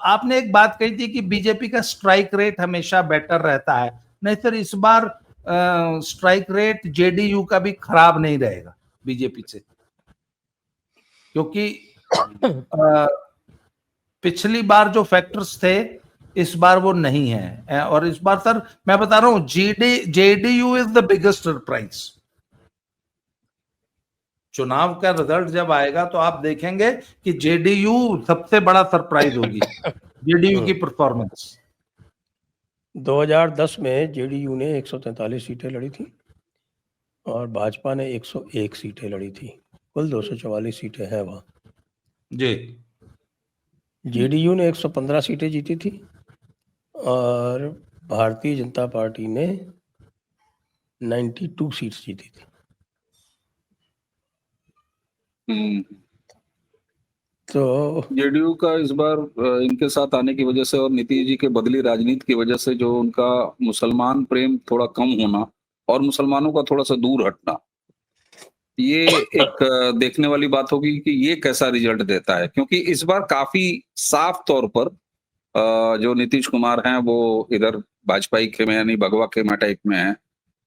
आपने एक बात कही थी कि बीजेपी का स्ट्राइक रेट हमेशा बेटर रहता है। नहीं सर, इस बार स्ट्राइक रेट जेडीयू का भी खराब नहीं रहेगा बीजेपी से, क्योंकि पिछली बार जो फैक्टर्स थे इस बार वो नहीं है। और इस बार सर मैं बता रहा हूं, JDU is the biggest surprise. चुनाव का रिजल्ट जब आएगा तो आप देखेंगे कि जेडीयू सबसे बड़ा सरप्राइज होगी, जेडीयू की परफॉर्मेंस। 2010 में जेडीयू ने 143 सीटें लड़ी थी और भाजपा ने 101 सीटें लड़ी थी, कुल 244 सीटें हैं वहां। जी। जेडीयू ने 115 सीटें जीती थी और भारतीय जनता पार्टी ने 92 सीट्स जीती थी। तो जेडीयू का इस बार इनके साथ आने की वजह से और नीतीश जी के बदली राजनीति की वजह से जो उनका मुसलमान प्रेम थोड़ा कम होना और मुसलमानों का थोड़ा सा दूर हटना, ये एक देखने वाली बात होगी कि ये कैसा रिजल्ट देता है। क्योंकि इस बार काफी साफ तौर पर जो नीतीश कुमार हैं वो इधर भाजपा के में यानी भगवा के टाइप में है,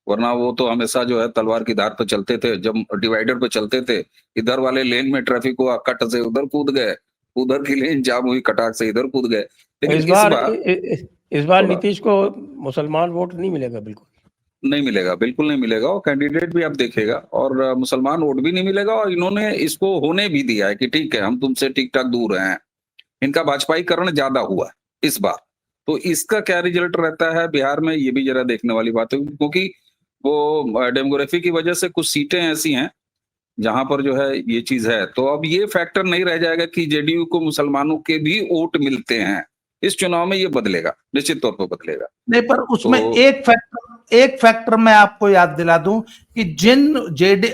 वरना वो तो हमेशा जो है तलवार की धार पर चलते थे। जब डिवाइडर पे चलते थे, इधर वाले लेन में ट्रैफिक हुआ, कट से उधर कूद गए, उधर की लेन जाम हुई, कटाक से इधर कूद गए। लेकिन इस बार नीतीश को मुसलमान वोट नहीं मिलेगा, बिल्कुल नहीं मिलेगा, बिल्कुल नहीं मिलेगा। और कैंडिडेट भी आप देखेगा और मुसलमान वोट भी नहीं मिलेगा। और इन्होंने इसको होने भी दिया है कि ठीक है, हम तुमसे ठीक ठाक दूर हैं। इनका भाजपाईकरण ज्यादा हुआ है इस बार। तो इसका क्या रिजल्ट रहता है बिहार में, ये भी जरा देखने वाली बात है। क्योंकि वो डेमोग्राफी की वजह से कुछ सीटें ऐसी हैं जहां पर जो है ये चीज है। तो अब ये फैक्टर नहीं रह जाएगा कि जेडीयू को मुसलमानों के भी वोट मिलते हैं। इस चुनाव में ये बदलेगा, निश्चित तौर पर बदलेगा। नहीं, पर उसमें एक फैक्टर मैं आपको याद दिला दूं कि जिन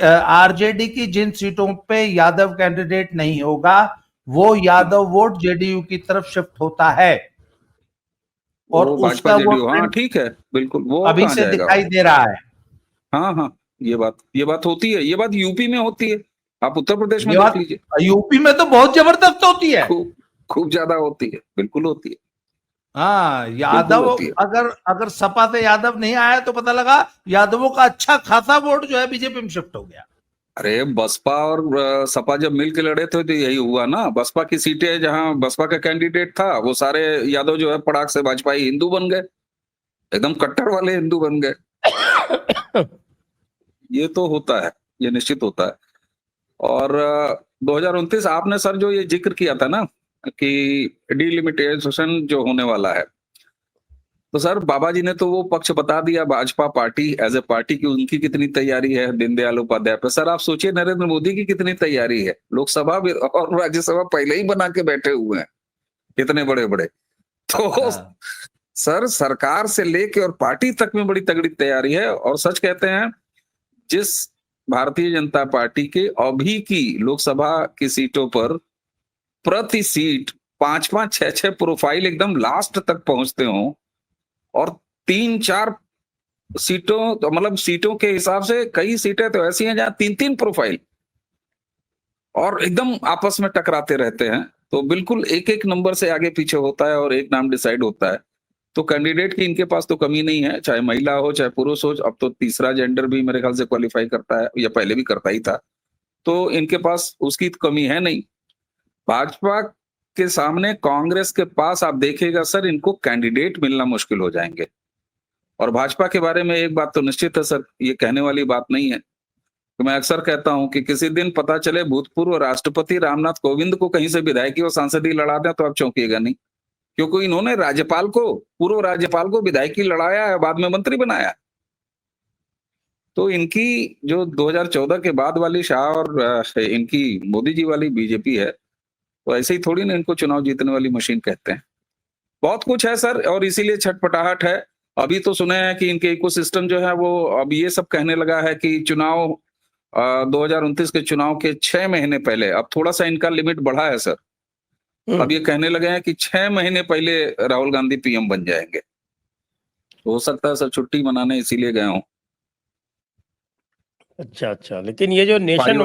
आरजेडी की जिन सीटों पे यादव कैंडिडेट नहीं होगा, वो यादव वोट जेडीयू की तरफ शिफ्ट होता है। और उसका वो हाँ ठीक है, बिल्कुल वो अभी से दिखाई दे रहा है। हाँ, ये बात होती है। ये बात यूपी में होती है, आप उत्तर प्रदेश में देख लीजिए। यूपी में तो बहुत जबरदस्त होती है, खूब ज्यादा होती है, बिल्कुल होती है। हाँ, यादव अगर सपा से यादव नहीं आया तो पता लगा यादवों का अच्छा खासा वोट जो है बीजेपी में शिफ्ट हो गया। अरे बसपा और सपा जब मिलकर लड़े थे तो यही हुआ ना। बसपा की सीटें जहां बसपा का कैंडिडेट था, वो सारे यादव जो है पड़ाक से भाजपाई हिंदू बन गए, एकदम कट्टर वाले हिंदू बन गए। ये तो होता है, ये निश्चित होता है। और 2029 आपने सर जो ये जिक्र किया था ना कि डिलिमिटेशन जो होने वाला है, तो सर बाबा जी ने तो वो पक्ष बता दिया, Bhajpa party as a party की उनकी कितनी तैयारी है दीनदयाल उपाध्याय पे। सर आप सोचिए नरेंद्र मोदी की कितनी तैयारी है, लोकसभा और राज्यसभा पहले ही बना के बैठे हुए हैं इतने बड़े बड़े। तो हाँ। सर सरकार से लेके और पार्टी तक में बड़ी तगड़ी तैयारी है। और सच कहते हैं, जिस भारतीय जनता पार्टी के अभी की लोकसभा की सीटों पर प्रति सीट 5-5, 6-6 प्रोफाइल एकदम लास्ट तक पहुंचते हों, और 3-4 सीटों तो मतलब सीटों के हिसाब से कई सीटें तो ऐसी हैं जहां 3-3 प्रोफाइल और एकदम आपस में टकराते रहते हैं। तो बिल्कुल एक-एक नंबर से आगे पीछे होता है और एक नाम डिसाइड होता है। तो कैंडिडेट की इनके पास तो कमी नहीं है, चाहे महिला हो चाहे पुरुष हो। अब तो तीसरा जेंडर भी मेरे ख्याल से क्वालिफाई करता है, या पहले भी करता ही था। तो इनके पास उसकी तो कमी है नहीं। भाजपा के सामने कांग्रेस के पास आप देखिएगा सर, इनको कैंडिडेट मिलना मुश्किल हो जाएंगे। और भाजपा के बारे में एक बात तो निश्चित है सर, ये कहने वाली बात नहीं है। तो मैं अक्सर कहता हूं कि किसी दिन पता चले भूतपूर्व राष्ट्रपति रामनाथ कोविंद को कहीं से विधायकी और सांसदीय लड़ा दें तो आप चौंकिएगा नहीं, क्योंकि इन्होंने राज्यपाल को, पूर्व राज्यपाल को विधायकी लड़ाया है, बाद में मंत्री बनाया। तो इनकी जो 2014 के बाद वाली शाह और इनकी मोदी जी वाली बीजेपी है, तो ऐसे ही थोड़ी ना इनको चुनाव जीतने वाली मशीन कहते हैं। बहुत कुछ है सर, और इसीलिए छटपटाहट है। अभी तो सुने हैं कि इनके इकोसिस्टम जो है वो अब ये सब कहने लगा है कि चुनाव 2029 के चुनाव के 6 महीने पहले, अब थोड़ा सा इनका लिमिट बढ़ा है सर। अब ये कहने लगे हैं कि 6 महीने पहले राहुल गांधी पीएम बन जाएंगे। हो सकता है सर छुट्टी मनाने इसीलिए गए हों। अच्छा अच्छा, लेकिन ये जो नेशन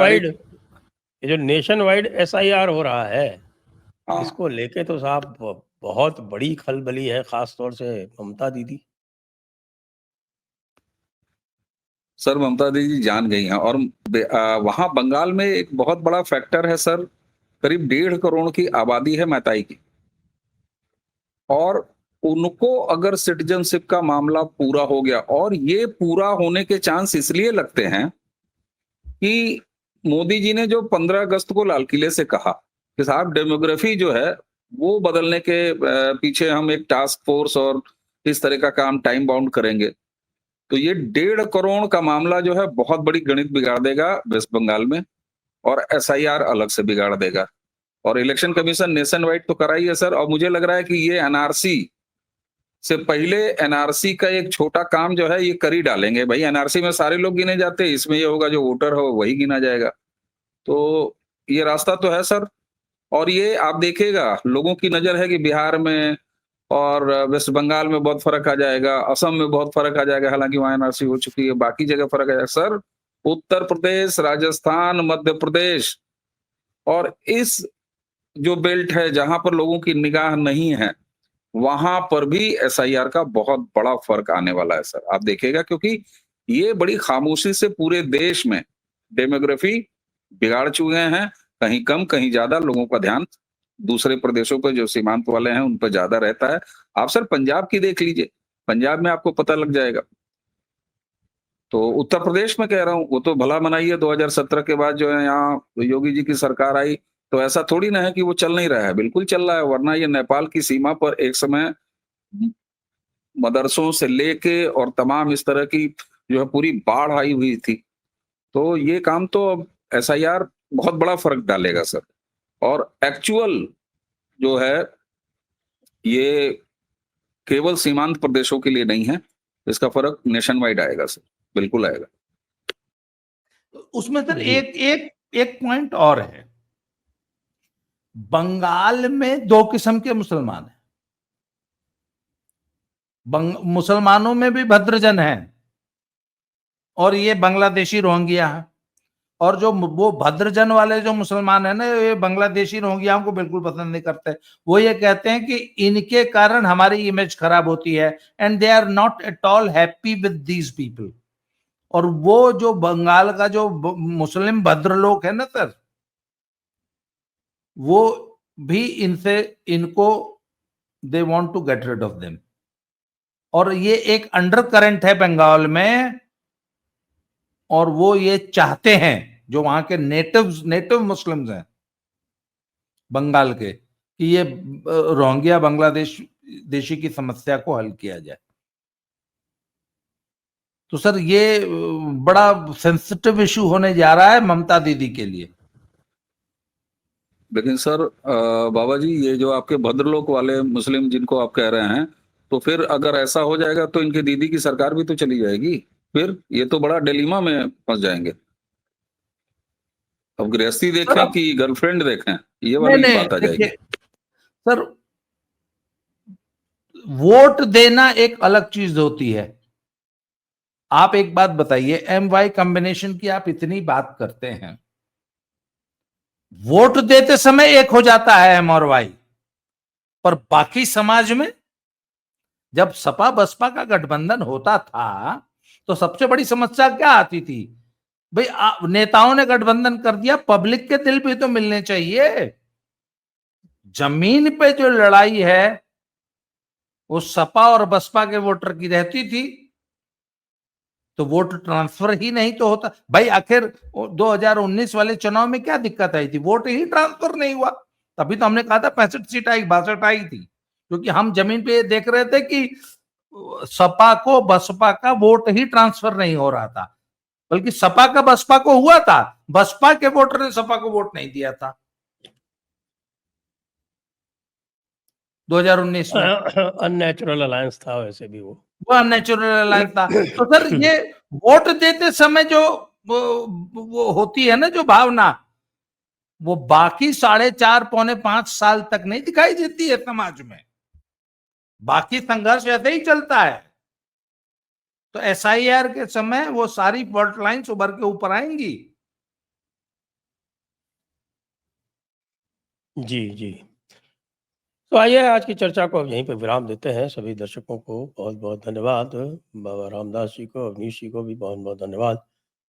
वाइड SIR हो रहा है, हाँ। इसको लेके तो साहब बहुत बड़ी खलबली है, खास तौर से ममता दीदी। सर ममता दीदी जान गई हैं, और वहां बंगाल में एक बहुत बड़ा फैक्टर है सर, करीब 1.5 करोड़ की आबादी है मैताई की, और उनको अगर सिटीजनशिप का मामला पूरा हो गया, और ये पूरा होने के चांस इसलिए लगते हैं कि मोदी जी ने जो 15 अगस्त को लाल किले से कहा कि साहब डेमोग्राफी जो है वो बदलने के पीछे हम एक टास्क फोर्स और इस तरह का काम टाइम बाउंड करेंगे। तो ये 1.5 करोड़ का मामला जो है बहुत बड़ी गणित बिगाड़ देगा वेस्ट बंगाल में, और SIR अलग से बिगाड़ देगा। और इलेक्शन कमीशन नेशन वाइड तो करा ही है सर, और मुझे लग रहा है कि ये NRC से पहले NRC का एक छोटा काम जो है ये कर ही डालेंगे। भाई NRC में सारे लोग गिने जाते हैं, इसमें ये होगा जो वोटर हो वही गिना जाएगा। तो ये रास्ता तो है सर, और ये आप देखिएगा लोगों की नजर है कि बिहार में और वेस्ट बंगाल में बहुत फर्क आ जाएगा, असम में बहुत फर्क आ जाएगा, हालांकि वहां NRC हो चुकी है, बाकी जगह फर्क आ जाएगा सर। उत्तर प्रदेश, राजस्थान, मध्य प्रदेश और इस जो बेल्ट है जहां पर लोगों की निगाह नहीं है, वहां पर भी SIR का बहुत बड़ा फर्क आने वाला है सर, आप देखिएगा। क्योंकि ये बड़ी खामोशी से पूरे देश में डेमोग्राफी बिगाड़ चुके हैं, कहीं कम कहीं ज्यादा लोगों का ध्यान दूसरे प्रदेशों पर जो सीमांत वाले हैं उन पर ज्यादा रहता है। आप सर पंजाब की देख लीजिए, पंजाब में आपको पता लग जाएगा। तो उत्तर प्रदेश में कह रहा हूं, वो तो भला मनाइए 2017 के बाद जो है यहाँ योगी जी की सरकार आई, तो ऐसा थोड़ी ना है कि वो चल नहीं रहा है, बिल्कुल चल रहा है। वरना ये नेपाल की सीमा पर एक समय मदरसों से लेके और तमाम इस तरह की जो है पूरी बाढ़ आई हुई थी। तो ये काम तो अब SIR बहुत बड़ा फर्क डालेगा सर, और एक्चुअल जो है ये केवल सीमांत प्रदेशों के लिए नहीं है, इसका फर्क नेशन वाइड आएगा सर, बिल्कुल आएगा। उसमें सर जी। एक पॉइंट और है, बंगाल में 2 किस्म के मुसलमान हैं। मुसलमानों में भी भद्रजन है, और ये बांग्लादेशी रोहिंग्या है। और जो वो भद्रजन वाले जो मुसलमान है ना, ये बांग्लादेशी रोहिंग्याओं को बिल्कुल पसंद नहीं करते। वो ये कहते हैं कि इनके कारण हमारी इमेज खराब होती है, and they are not at all happy with these people. और वो जो बंगाल का जो मुस्लिम भद्रलोक है ना सर, वो भी इनको they want to get rid of them. और ये एक अंडर करंट है बंगाल में, और वो ये चाहते हैं जो वहां के नेटिव मुस्लिम्स हैं बंगाल के, कि ये रोहिंग्या बांग्लादेश देशी की समस्या को हल किया जाए। तो सर ये बड़ा सेंसिटिव इशू होने जा रहा है ममता दीदी के लिए। लेकिन सर बाबा जी, ये जो आपके भद्रलोक वाले मुस्लिम जिनको आप कह रहे हैं, तो फिर अगर ऐसा हो जाएगा तो इनकी दीदी की सरकार भी तो चली जाएगी। फिर ये तो बड़ा डिलेमा में फंस जाएंगे। अब गृहस्थी देखें अब- कि गर्लफ्रेंड देखें, ये नहीं वाली नहीं बात आ जाएगी। देखिए सर, वोट देना एक अलग चीज होती है। आप एक बात बताइए, MY कॉम्बिनेशन की आप इतनी बात करते हैं, वोट देते समय एक हो जाता है M और Y, पर बाकी समाज में जब सपा बसपा का गठबंधन होता था तो सबसे बड़ी समस्या क्या आती थी? भाई नेताओं ने गठबंधन कर दिया, पब्लिक के दिल भी तो मिलने चाहिए। जमीन पे जो लड़ाई है वो सपा और बसपा के वोटर की रहती थी, तो वोट ट्रांसफर ही नहीं तो होता। भाई आखिर 2019 वाले चुनाव में क्या दिक्कत आई थी? वोट ही ट्रांसफर नहीं हुआ। तभी तो हमने कहा था 65 सीट आई, 62 आई थी, क्योंकि हम जमीन पे देख रहे थे कि सपा को बसपा का वोट ही ट्रांसफर नहीं हो रहा था, बल्कि सपा का बसपा को हुआ था, बसपा के वोटर ने सपा को वोट नहीं दिया था 2019 में। अननेचुरल अलायंस था वैसे भी वो अननेचुरल अलायंस था। तो सर ये वोट देते समय जो वो होती है ना जो भावना, वो बाकी 4.5 पौने 5 साल तक नहीं दिखाई देती है समाज में। बाकी संघर्ष ऐसे ही चलता है। तो SIR के समय वो सारी फॉल्ट लाइन्स उभर के ऊपर आएंगी। जी जी। तो आइए आज की चर्चा को अब यहीं पर विराम देते हैं। सभी दर्शकों को बहुत बहुत धन्यवाद। बाबा रामदास जी को, अवनीश जी को भी बहुत बहुत धन्यवाद।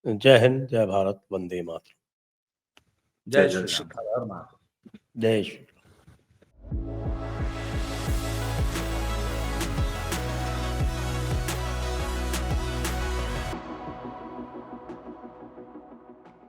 जय हिंद, जय भारत, वंदे मातरम। जय श्री राम। जय श्री राम।